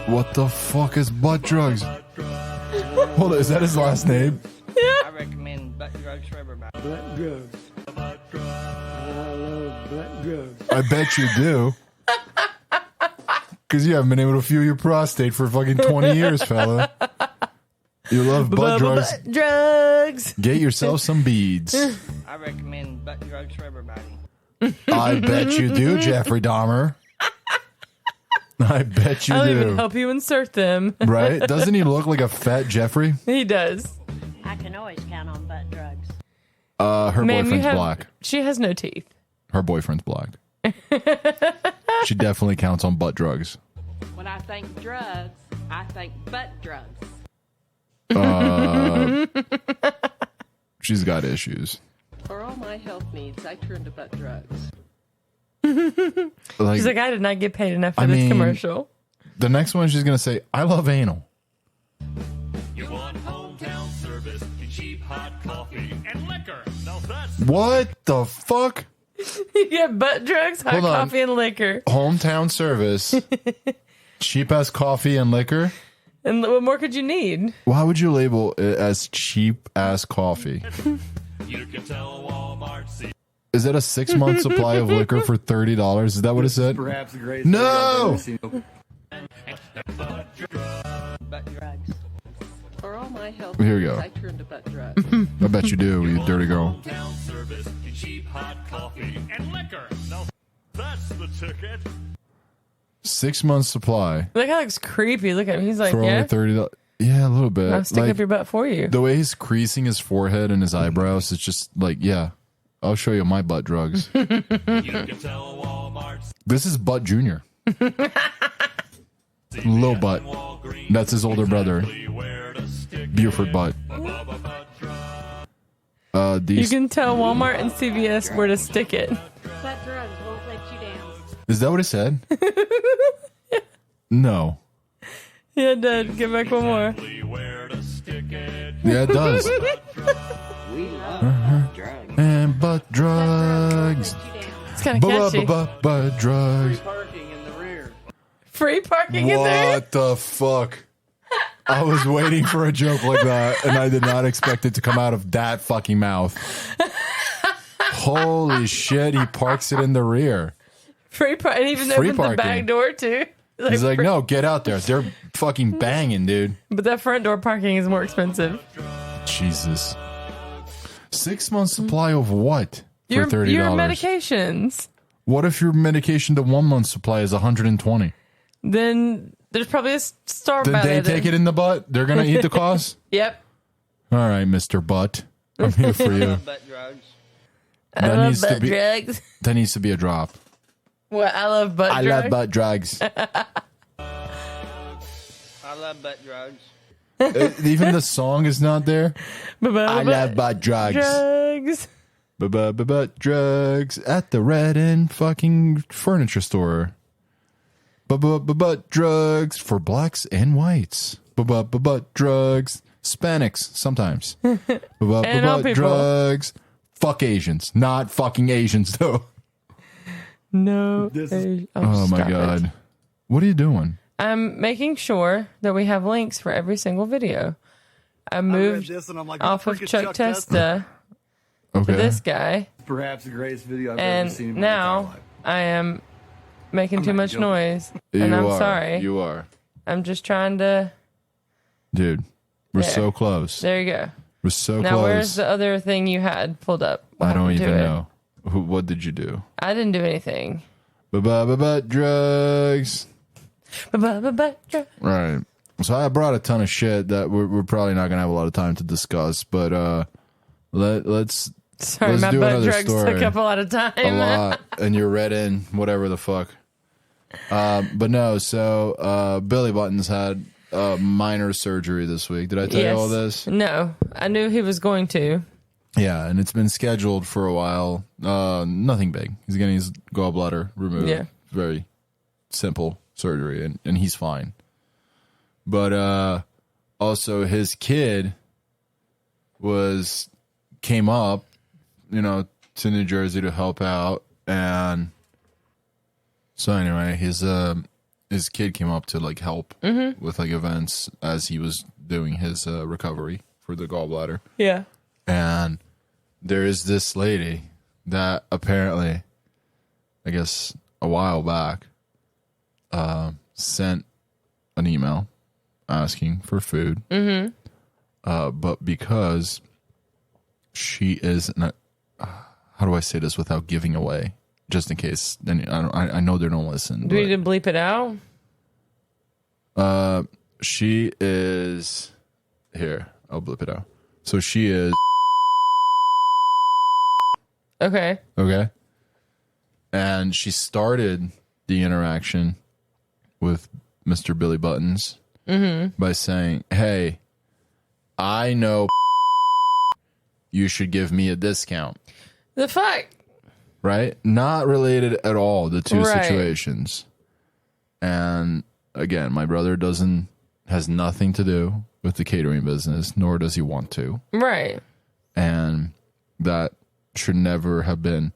What the fuck is Butt Drugs? Hold on, is that his last name? I recommend butt drugs for everybody. Butt drugs. I love butt drugs. I bet you do. Because you haven't been able to fuel your prostate for fucking 20 years, fella. You love butt drugs. Butt drugs. Get yourself some beads. I recommend butt drugs for everybody. I bet you do, Jeffrey Dahmer. I bet you I'll do. even help you insert them. Right? Doesn't he look like a fat Jeffrey? He does. I can always count on butt drugs. Her Ma'am, boyfriend's black. She has no teeth. Her boyfriend's black. She definitely counts on butt drugs. When I think drugs, I think butt drugs. She's got issues. For all my health needs, I turn to butt drugs. Like, She's like, I did not get paid enough for I this mean, commercial. The next one, she's going to say, I love anal. You want hometown service, cheap hot coffee, and liquor. Now that's What the fuck? You get butt drugs, hot Hold on. coffee, and liquor. Hometown service, cheap ass coffee and liquor. And what more could you need? Why would you label it as cheap ass coffee? you can tell Walmart. Is that a 6-month supply of liquor for $30? Is that what it said? Perhaps the greatest No! thing I've ever seen. Butt drugs. For all my health Here we needs, go. I turn to butt drugs. I bet you do, you dirty girl. Hometown service, cheap hot coffee, and liquor. Now that's the ticket. 6 months supply That guy looks creepy. Look at him. He's like, for yeah, only $30. Yeah, a little bit. I'll stick up your butt for you. The way he's creasing his forehead and his eyebrows, it's just like, yeah, I'll show you my butt drugs. You can tell Walmart. This is Butt Junior. Lil Butt. That's his older brother. Buford Butt. You These can tell Walmart and CVS where to stick it. Butt drugs won't let you down. Is that what it said? No. Yeah, Dad, give back one more. Yeah, it does. We love drugs. And butt drugs. It's kind of catchy. Butt drugs. Parking in the rear. Free parking in there. What the fuck? I was waiting for a joke like that, and I did not expect it to come out of that fucking mouth. Holy shit, he parks it in the rear. Free parking. And even Free opens the parking. back door, too. He's like, no, get out there. They're fucking banging, dude. But that front door parking is more expensive. Jesus. 6 months supply of what? For Your $30. medications. What if your medication to 1 month supply is $120? Then there's probably a star Then by they there. take it in the butt? They're going to eat the cost? Yep. All right, Mr. Butt. I'm here for you. Butt drugs. I That love needs to butt be- drugs. That needs to be a drop. What? I love butt I drugs. love butt drugs. I love butt drugs. Even the song is not there. I Butt love butt drugs. drugs. Butt drugs at the Red End fucking furniture store. Butt drugs for blacks and whites. Butt drugs. Hispanics sometimes. And all Butt people. drugs. Fuck Asians. Not fucking Asians though. No. This is- Oh my stop it. god. What are you doing? I'm making sure that we have links for every single video. I I read moved this and I'm like, who the off of frick is Chuck Testa? Testa Okay. to this guy, Perhaps the greatest video I've ever seen. and in my entire now life. I am making too not much joking. noise, You and I'm are. sorry. You are. I'm just trying to. Dude. We're There. so close. There you go. We're so Now, close. where's the other thing you had pulled up? What I don't happened to even it? know. What did you do? I didn't do anything. Buh-Butt drugs. Buh-Butt drugs. Right. So I brought a ton of shit that we're probably not gonna have a lot of time to discuss, but let's my do butt another drugs story. took up a lot of time. A lot, and you're read in whatever the fuck. But no, so Billy Buttons had minor surgery this week. Did I tell you all this? No, I knew he was going to. Yeah, and it's been scheduled for a while. Nothing big. He's getting his gallbladder removed. Yeah. Very simple surgery, and he's fine. But also his kid came up, to New Jersey to help out, and so anyway, his kid came up to like help with like events as he was doing his recovery for the gallbladder. Yeah. And there is this lady that apparently, I guess a while back, sent an email asking for food. But because she is how do I say this without giving away? Just in case, then I know they don't listen. Do we need to bleep it out? She is here. I'll bleep it out. So she is. Okay. Okay. And she started the interaction with Mr. Billy Buttons by saying, "Hey, I know you should give me a discount." The fuck? Right? Not related at all, the two situations. And again, my brother has nothing to do with the catering business, nor does he want to. Right. And that should never have been.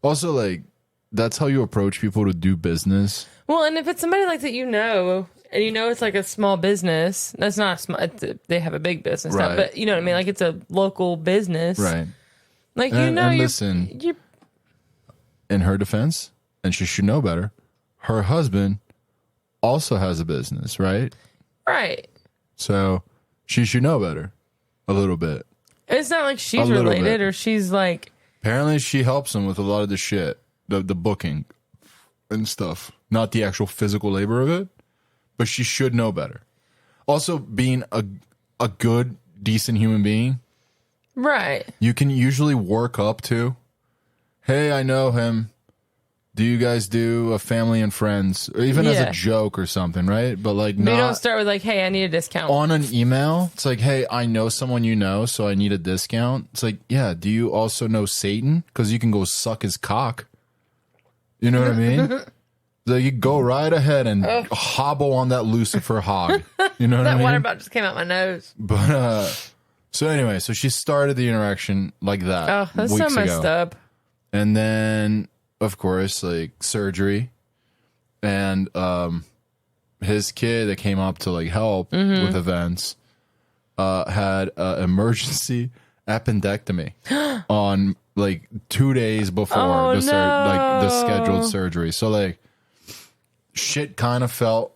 Also, like, that's how you approach people to do business. Well, and if it's somebody like that, and it's like a small business, that's not small. They have a big business, right. But you know what I mean? Like, it's a local business. Right. Like, and listen, in her defense, and she should know better, her husband also has a business, right? Right. So she should know better a little bit. It's not like she's related or she's like... Apparently she helps him with a lot of the shit, the booking and stuff. Not the actual physical labor of it, but she should know better. Also, being a good, decent human being... Right. You can usually work up to, hey, I know him. Do you guys do a family and friends? Or even as a joke or something, right? But like, you don't start with like, hey, I need a discount. On an email, it's like, hey, I know someone you know, so I need a discount. It's like, yeah, do you also know Satan? Because you can go suck his cock. You know what I mean? So you go right ahead and hobble on that Lucifer hog. You know what I mean? That water bottle just came out my nose. But, so anyway, so she started the interaction like that. Oh, that's so messed up. And then, of course, like surgery. And his kid that came up to like help with events had an emergency appendectomy on like 2 days before the scheduled surgery. So like shit kind of felt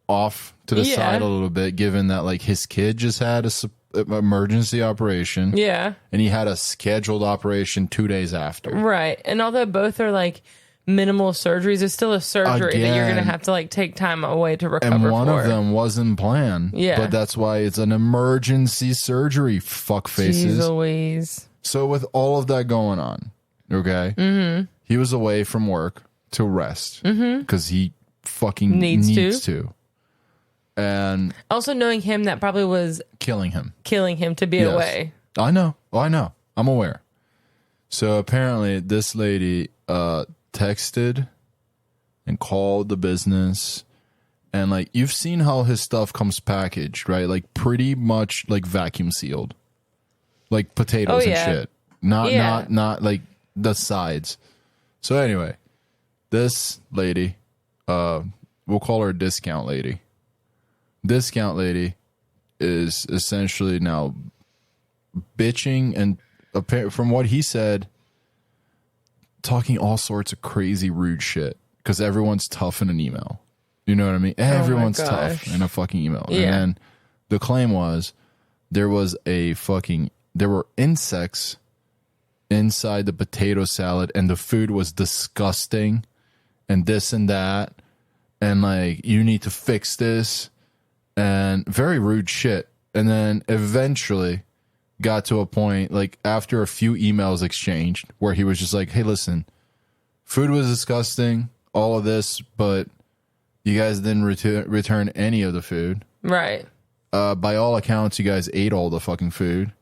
off to the side a little bit, given that like his kid just had a emergency operation. Yeah. And he had a scheduled operation 2 days after. Right. And although both are like minimal surgeries, it's still a surgery that you're going to have to like take time away to recover. And one of them wasn't planned. Yeah. But that's why it's an emergency surgery, fuck faces. Jeez Louise. So with all of that going on, okay, he was away from work to rest because he fucking needs to. And also knowing him, that probably was killing him to be away. I know. I'm aware. So apparently this lady texted and called the business, and like, you've seen how his stuff comes packaged, right? Like pretty much like vacuum sealed, like potatoes and shit. Not like the sides. So anyway, this lady, we'll call her discount lady. Discount lady is essentially now bitching and, from what he said, talking all sorts of crazy rude shit because everyone's tough in an email. You know what I mean? Everyone's tough in a fucking email. Yeah. And then the claim was there were insects inside the potato salad, and the food was disgusting, and this and that, and like, you need to fix this, and very rude shit. And then eventually got to a point, like after a few emails exchanged, where he was just like, hey, listen, food was disgusting, all of this, but you guys didn't return any of the food. Right. By all accounts, you guys ate all the fucking food.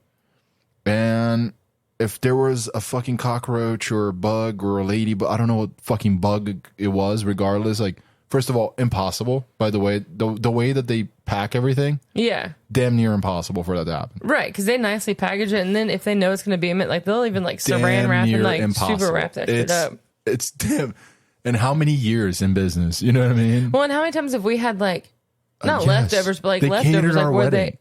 And if there was a fucking cockroach or a bug or a ladybug, I don't know what fucking bug it was, regardless. Like, first of all, impossible, by the way. The way that they pack everything. Yeah. Damn near impossible for that to happen. Right, because they nicely package it, and then if they know it's going to be in it, like, they'll even, like, saran wrap and, like, super wrap that shit up. It's damn. And how many years in business? You know what I mean? Well, and how many times have we had, like, not leftovers, but like leftovers, like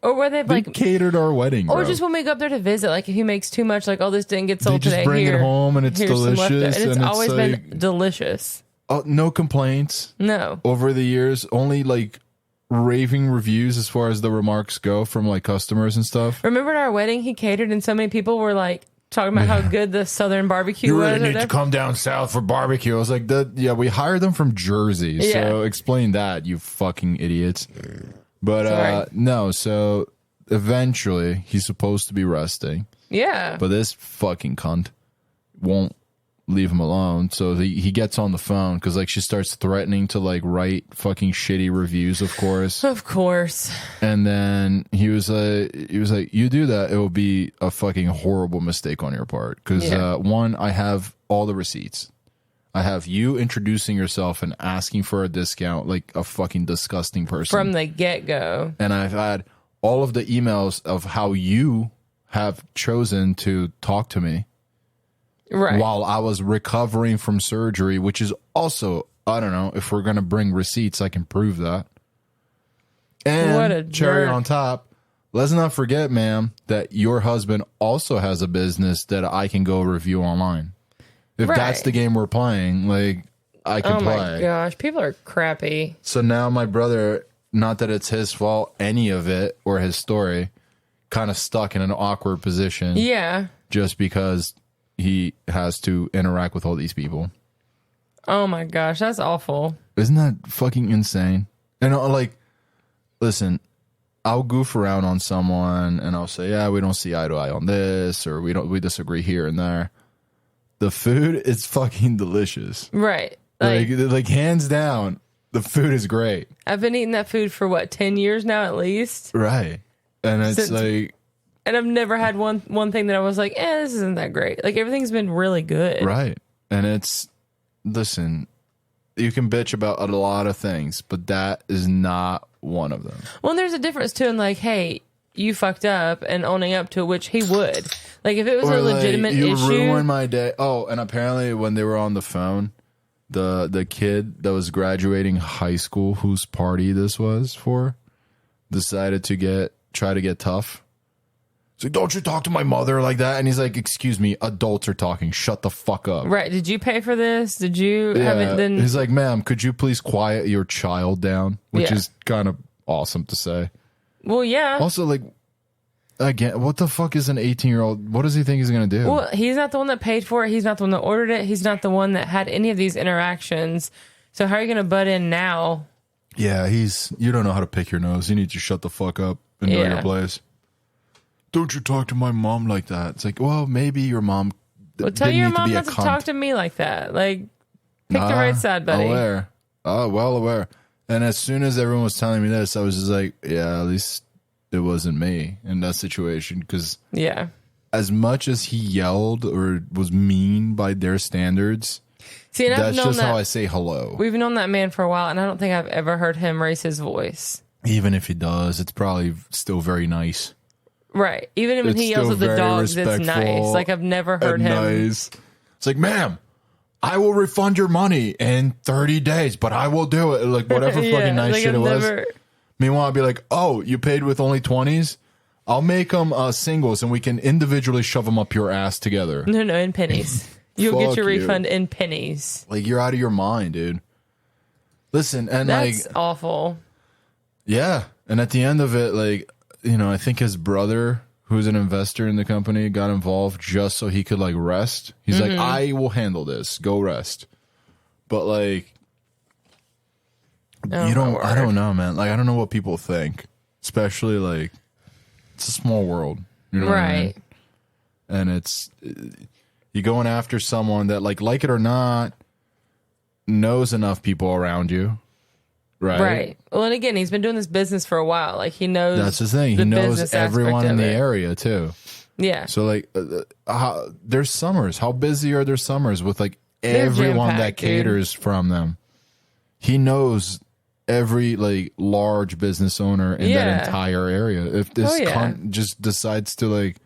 where they've like catered our wedding, or just when we go up there to visit, like if he makes too much, like, oh, this didn't get sold today. They just bring it home and it's delicious, and it's always been delicious. Oh, no complaints. No, over the years, only like raving reviews as far as the remarks go from like customers and stuff. Remember at our wedding, he catered, and so many people were like talking about how good the Southern barbecue was. You really need to come down south for barbecue. I was like, yeah, we hired them from Jersey. So explain that, you fucking idiots. But no, so eventually he's supposed to be resting. Yeah. But this fucking cunt won't leave him alone. So he gets on the phone because like she starts threatening to like write fucking shitty reviews, of course. Of course. And then he was like, you do that, it will be a fucking horrible mistake on your part. Because one, I have all the receipts. I have you introducing yourself and asking for a discount like a fucking disgusting person. From the get-go. And I've had all of the emails of how you have chosen to talk to me. Right. While I was recovering from surgery, which is also, I don't know, if we're going to bring receipts, I can prove that. And what a cherry jerk. on top, let's not forget, ma'am, that your husband also has a business that I can go review online. If that's the game we're playing, like, I can play. Oh my gosh, people are crappy. So now my brother, not that it's his fault, any of it, or his story, kind of stuck in an awkward position. Yeah. Just because he has to interact with all these people. Oh my gosh, that's awful. Isn't that fucking insane? And like, listen, I'll goof around on someone and I'll say, yeah, we don't see eye to eye on this, or we disagree here and there. The food is fucking delicious. Right. Like hands down, the food is great. I've been eating that food for what, 10 years now at least? Right. And it's like, and I've never had one thing that I was like, this isn't that great. Like, everything's been really good. Right. And it's, listen, you can bitch about a lot of things, but that is not one of them. Well, and there's a difference too in like, hey, you fucked up, and owning up to which he would. Like, if it was a legitimate issue. You ruined my day. Oh, and apparently when they were on the phone, the kid that was graduating high school, whose party this was for, decided to try to get tough. He's like, don't you talk to my mother like that? And he's like, excuse me, adults are talking. Shut the fuck up. Right. Did you pay for this? Did you have it then? He's like, ma'am, could you please quiet your child down? Which is kind of awesome to say. Well, yeah. Also, like, again, what the fuck is an 18-year-old? What does he think he's going to do? Well, he's not the one that paid for it. He's not the one that ordered it. He's not the one that had any of these interactions. So how are you going to butt in now? Yeah, you don't know how to pick your nose. You need to shut the fuck up and know your place. Don't you talk to my mom like that. It's like, well, maybe your mom tell your mom not to talk to me like that. Like, pick the right side, buddy. Aware. Oh, well aware. And as soon as everyone was telling me this, I was just like, yeah, at least it wasn't me in that situation. Because as much as he yelled or was mean by their standards, that's just how I say hello. We've known that man for a while, and I don't think I've ever heard him raise his voice. Even if he does, it's probably still very nice. Right. Even when he yells at the dogs, it's nice. Like, I've never heard him. Nice. It's like, ma'am, I will refund your money in 30 days, but I will do it. Like, whatever fucking nice shit it was. Meanwhile, I'd be like, oh, you paid with only 20s? I'll make them singles and we can individually shove them up your ass together. No, in pennies. You'll get your refund in pennies. Like, you're out of your mind, dude. Listen, and that's awful. Yeah. And at the end of it, like, you know, I think his brother, who's an investor in the company, got involved just so he could like rest. He's like, I will handle this. Go rest. But like, I don't know, man. Like, I don't know what people think, especially like, it's a small world, you know what I mean? And it's, you're going after someone that like it or not, knows enough people around you. Right. Well, and again, he's been doing this business for a while. Like, he knows. That's the thing. He knows everyone in the area too. Yeah. So like, there's summers. How busy are their summers with like everyone that caters from them? He knows every like large business owner in that entire area. If this cunt just decides to like,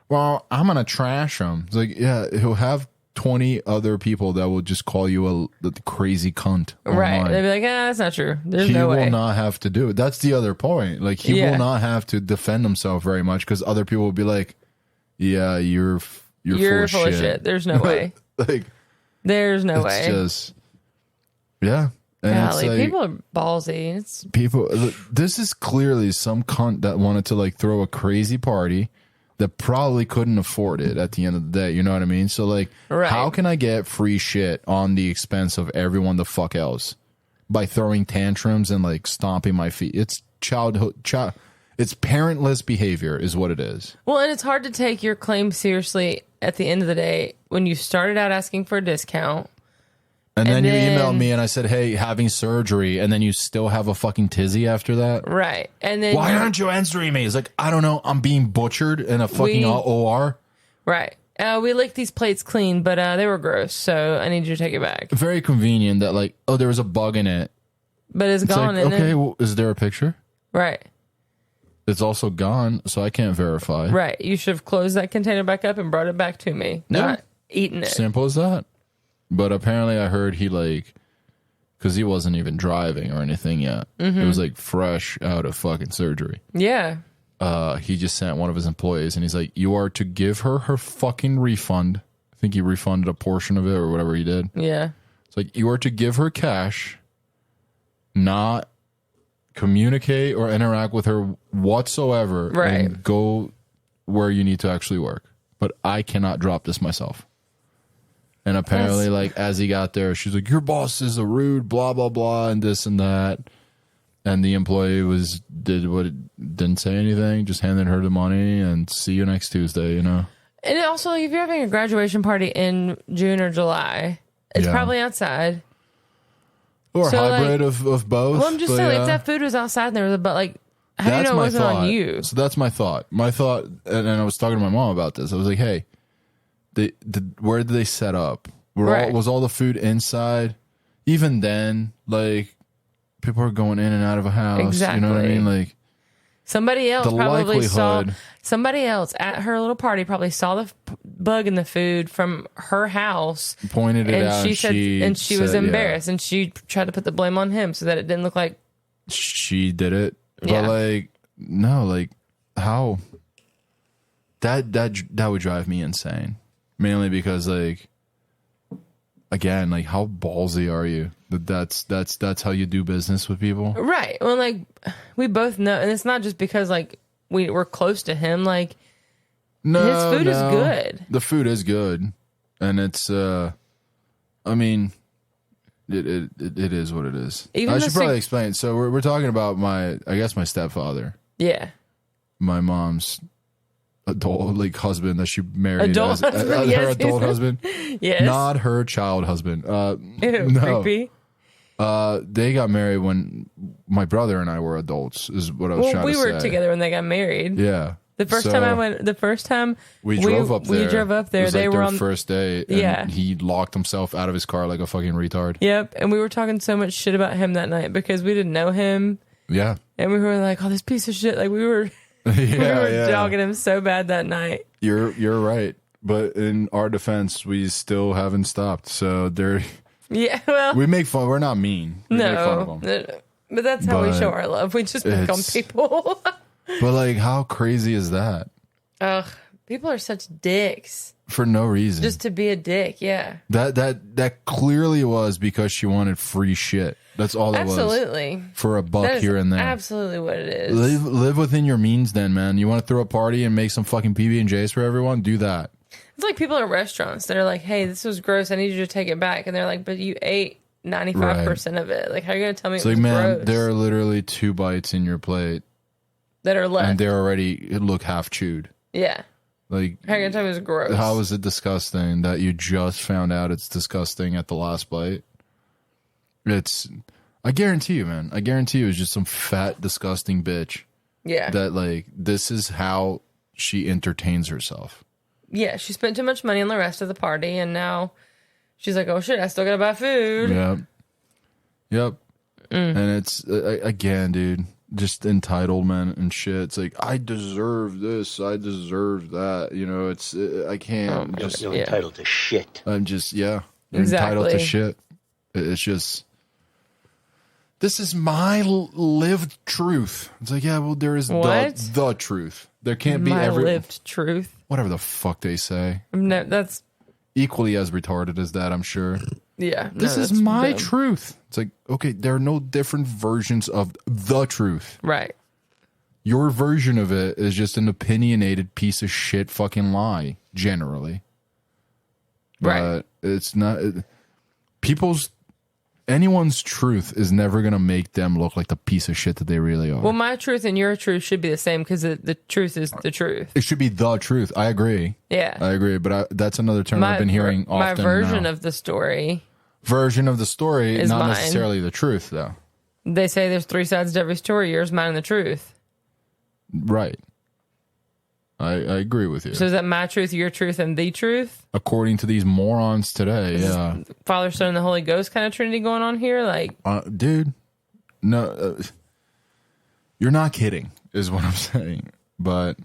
well, I'm gonna trash him. It's like, yeah, he'll have 20 other people that will just call you a crazy cunt. Right. They'll be like, that's not true. There's no way. He will not have to do it. That's the other point. Like, he will not have to defend himself very much because other people will be like, yeah, you're full of shit. There's no way. Like, there's no way. It's just, yeah. And golly, it's like, people are ballsy. This is clearly some cunt that wanted to like throw a crazy party that probably couldn't afford it at the end of the day. You know what I mean? So like, how can I get free shit on the expense of everyone the fuck else? By throwing tantrums and like stomping my feet. It's it's parentless behavior is what it is. Well, and it's hard to take your claim seriously at the end of the day when you started out asking for a discount. And then you emailed me and I said, hey, having surgery, and then you still have a fucking tizzy after that? Right. And then why aren't you answering me? It's like, I don't know. I'm being butchered in a fucking OR. Right. We licked these plates clean, but they were gross, so I need you to take it back. Very convenient that like, oh, there was a bug in it. But it's gone, like, okay, well, is there a picture? Right. It's also gone, so I can't verify. Right. You should have closed that container back up and brought it back to me. Not eating it. Simple as that. But apparently I heard he like, because he wasn't even driving or anything yet. It was like fresh out of fucking surgery. Yeah. He just sent one of his employees and he's like, you are to give her fucking refund. I think he refunded a portion of it or whatever he did. Yeah. It's like, you are to give her cash, not communicate or interact with her whatsoever. Right. And go where you need to actually work. But I cannot drop this myself. And apparently, like, as he got there, she's like, your boss is a rude, blah, blah, blah, and this and that. And the employee didn't say anything, just handed her the money and see you next Tuesday, you know? And also, like, if you're having a graduation party in June or July, it's probably outside. Or so hybrid of both. Well, I'm just saying, if that food was outside and there was but like, how do you know it wasn't on you? So that's my thought. My thought, and I was talking to my mom about this. I was like, hey, where did they set up? Was all the food inside? Even then, like, people are going in and out of a house. Exactly. You know what I mean? Like, somebody else somebody else at her little party probably saw the bug in the food from her house, pointed it out, and she was embarrassed, and she tried to put the blame on him so that it didn't look like she did it. But like, no, like, how that would drive me insane. Mainly because, like, again, like, how ballsy are you? That's how you do business with people, right? Well, like, we both know, and it's not just because like we're close to him. Like, his food is good. The food is good, and it's I mean, it is what it is. I should probably explain. So we're talking about my stepfather. Yeah. My mom's adult husband that she married. Adult husband, her adult husband. Yes. Not her child husband. No. Creepy. They got married when my brother and I were adults, is what I was trying to say. We were together when they got married. Yeah. The first time we drove up there, it was they like were their on first date. And he locked himself out of his car like a fucking retard. Yep. And we were talking so much shit about him that night because we didn't know him. Yeah. And we were like, oh, this piece of shit. Like, we were dogging him so bad that night. You're right. But in our defense, we still haven't stopped. So they're... Yeah, well... We make fun. We're not mean. We make fun of them. But that's how we show our love. We just pick on people. But, like, how crazy is that? Ugh. People are such dicks. For no reason. Just to be a dick, yeah. That clearly was because she wanted free shit. That's all that was. Absolutely. For a buck here and there. Absolutely what it is. Live within your means then, man. You want to throw a party and make some fucking PB&Js for everyone? Do that. It's like people at restaurants that are like, hey, this was gross. I need you to take it back. And they're like, but you ate 95% of it. Like, how are you going to tell me it was man, gross? there are literally 2 bites in your plate. That are left. And they're already look half chewed. Yeah. Like, how are you going to tell me it was gross? How is it disgusting that you just found out it's disgusting at the last bite? I guarantee you, man. I guarantee you it's just some fat, disgusting bitch. Yeah. That, like, this is how she entertains herself. Yeah, she spent too much money on the rest of the party, and now she's like, oh shit, I still gotta buy food. Yep. And it's, again, dude, just entitlement and shit. It's like, I deserve this, I deserve that. You know, it's, I can't. I don't feel entitled to shit. I'm just, Exactly. entitled to shit. It's just, this is my lived truth. It's like, yeah, well, there is the truth. There can't be my lived truth. Whatever the fuck they say. No, that's equally as retarded as that, I'm sure. Yeah. This is my truth. It's like, okay, there are no different versions of the truth. Right. Your version of it is just an opinionated piece of shit fucking lie, generally. Right. But it's not... Anyone's truth is never going to make them look like the piece of shit that they really are. Well, my truth and your truth should be the same because the truth is the truth. It should be the truth. I agree. Yeah. I agree. But that's another term I've been hearing often. My version of the story. Version of the story is not mine. necessarily the truth, though. They say there's 3 sides to every story. Yours, mine, and the truth. Right. I agree with you. So is that my truth, your truth, and the truth? According to these morons today, yeah. Father, Son, and the Holy Ghost kind of Trinity going on here? Like, dude, no, you're not kidding, is what I'm saying. But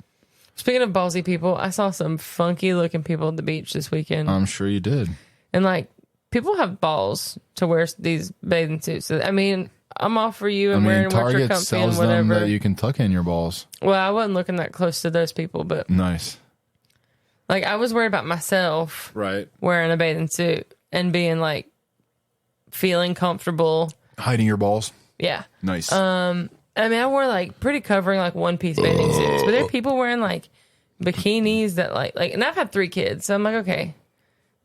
speaking of ballsy people, I saw some funky looking people at the beach this weekend. I'm sure you did. And like, people have balls to wear these bathing suits. I mean, I'm all for you and wearing what you're comfy and whatever. Them that you can tuck in your balls. Well, I wasn't looking that close to those people, but nice. Like, I was worried about myself, right, wearing a bathing suit and being like feeling comfortable, hiding your balls. Yeah, nice. I mean, I wore like pretty covering, like one piece bathing suits, but there are people wearing like bikinis that like, and I've had 3 kids, so I'm like, okay,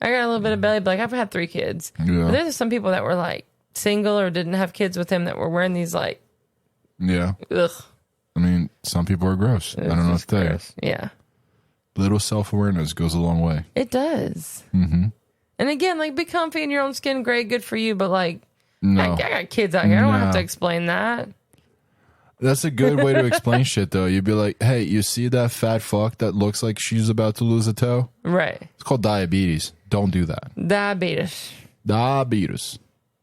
I got a little bit of belly, but like I've had 3 kids. Yeah. But there's some people that were like single or didn't have kids with him that were wearing these like, ugh. I mean, some people are gross. I don't know if they are. Yeah. Little self-awareness goes a long way. It does. Mm-hmm. And again, like, be comfy in your own skin. Great, good for you. But like, no. I got kids out here. I don't have to explain that. That's a good way to explain shit, though. You'd be like, hey, you see that fat fuck that looks like she's about to lose a toe? Right. It's called diabetes. Don't do that. Diabetes.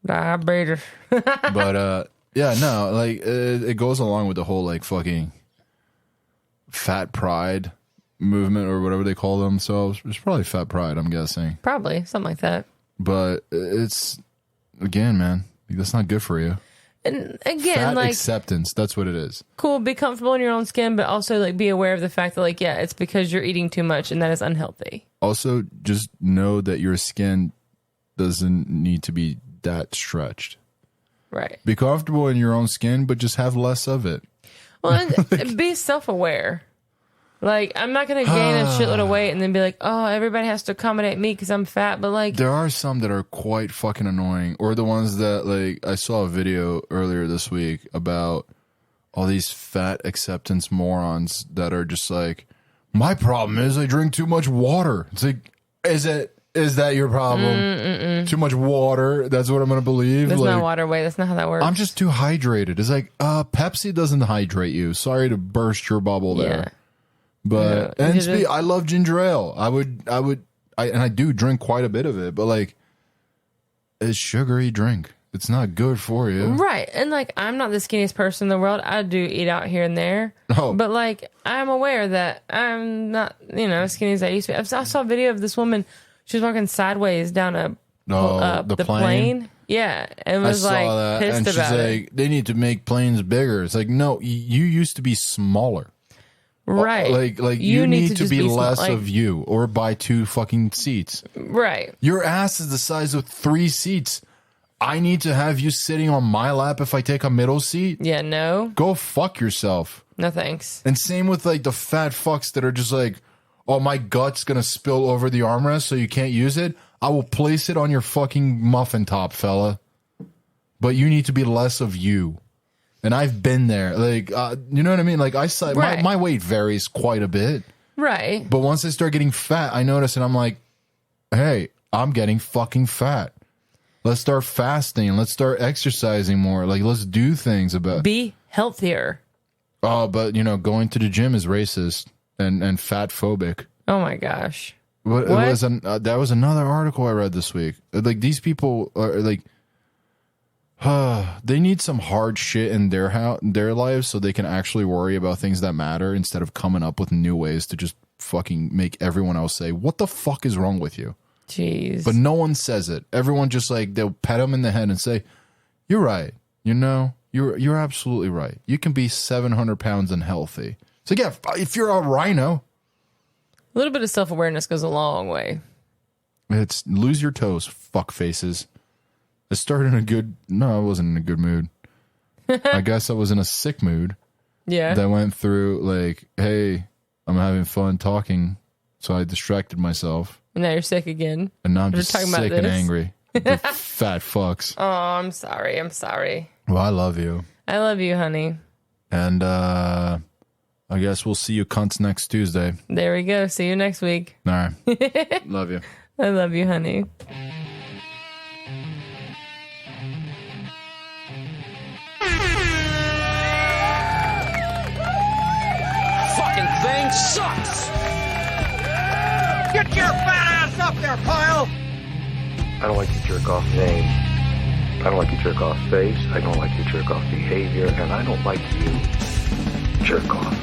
But, yeah, no, like, it goes along with the whole, like, fucking fat pride movement or whatever they call themselves. It's probably fat pride, I'm guessing. Probably, something like that. But it's, again, man, that's not good for you. And again, fat like, acceptance, that's what it is. Cool, be comfortable in your own skin, but also, like, be aware of the fact that, like, yeah, it's because you're eating too much and that is unhealthy. Also, just know that your skin doesn't need to be that stretched. Right. Be comfortable in your own skin, but just have less of it. Well, and be self-aware. Like, I'm not going to gain a shitload of weight and then be like, oh, everybody has to accommodate me because I'm fat. But like, there are some that are quite fucking annoying. Or the ones that, like, I saw a video earlier this week about all these fat acceptance morons that are just like, my problem is I drink too much water. It's like, is that your problem? Too much water? That's what I'm going to believe? That's like, not water weight. That's not how that works. I'm just too hydrated. It's like, Pepsi doesn't hydrate you. Sorry to burst your bubble there. Yeah. But, I love ginger ale. I do drink quite a bit of it, but like, it's sugary drink. It's not good for you. Right. And like, I'm not the skinniest person in the world. I do eat out here and there. Oh. But like, I'm aware that I'm not, as skinny as I used to be. I saw a video of this woman. She was walking sideways down the plane. Yeah. And was like pissed about it. They need to make planes bigger. It's like, no, you used to be smaller. Right. Like you need to be less of you, or buy 2 fucking seats. Right. Your ass is the size of 3 seats. I need to have you sitting on my lap if I take a middle seat? Yeah, no. Go fuck yourself. No thanks. And same with like the fat fucks that are just like, oh, my gut's gonna spill over the armrest so you can't use it. I will place it on your fucking muffin top, fella. But you need to be less of you. And I've been there. Like, you know what I mean? Like, right. my weight varies quite a bit. Right. But once I start getting fat, I notice and I'm like, hey, I'm getting fucking fat. Let's start fasting. Let's start exercising more. Like, let's do things about... Be healthier. Oh, but, you know, going to the gym is racist and fat phobic. Oh, my gosh. What? That was another article I read this week. Like, these people are like... they need some hard shit in their lives so they can actually worry about things that matter instead of coming up with new ways to just fucking make everyone else say, what the fuck is wrong with you? Jeez. But no one says it. Everyone just like, they'll pat them in the head and say, you're right. You know, you're absolutely right. You can be 700 pounds and healthy. So yeah, if you're a rhino. A little bit of self-awareness goes a long way. It's lose your toes, fuck faces. I started I wasn't in a good mood. I guess I was in a sick mood. Yeah. That went through like, hey, I'm having fun talking. So I distracted myself. And now you're sick again. And now I'm just sick and angry. Fat fucks. Oh, I'm sorry. I'm sorry. Well, I love you. I love you, honey. And I guess we'll see you cunts next Tuesday. There we go. See you next week. All right. Love you. I love you, honey. Thing sucks. Get your fat ass up there, Kyle. I don't like your jerk off name. I don't like your jerk off face. I don't like your jerk off behavior. And I don't like you jerk off.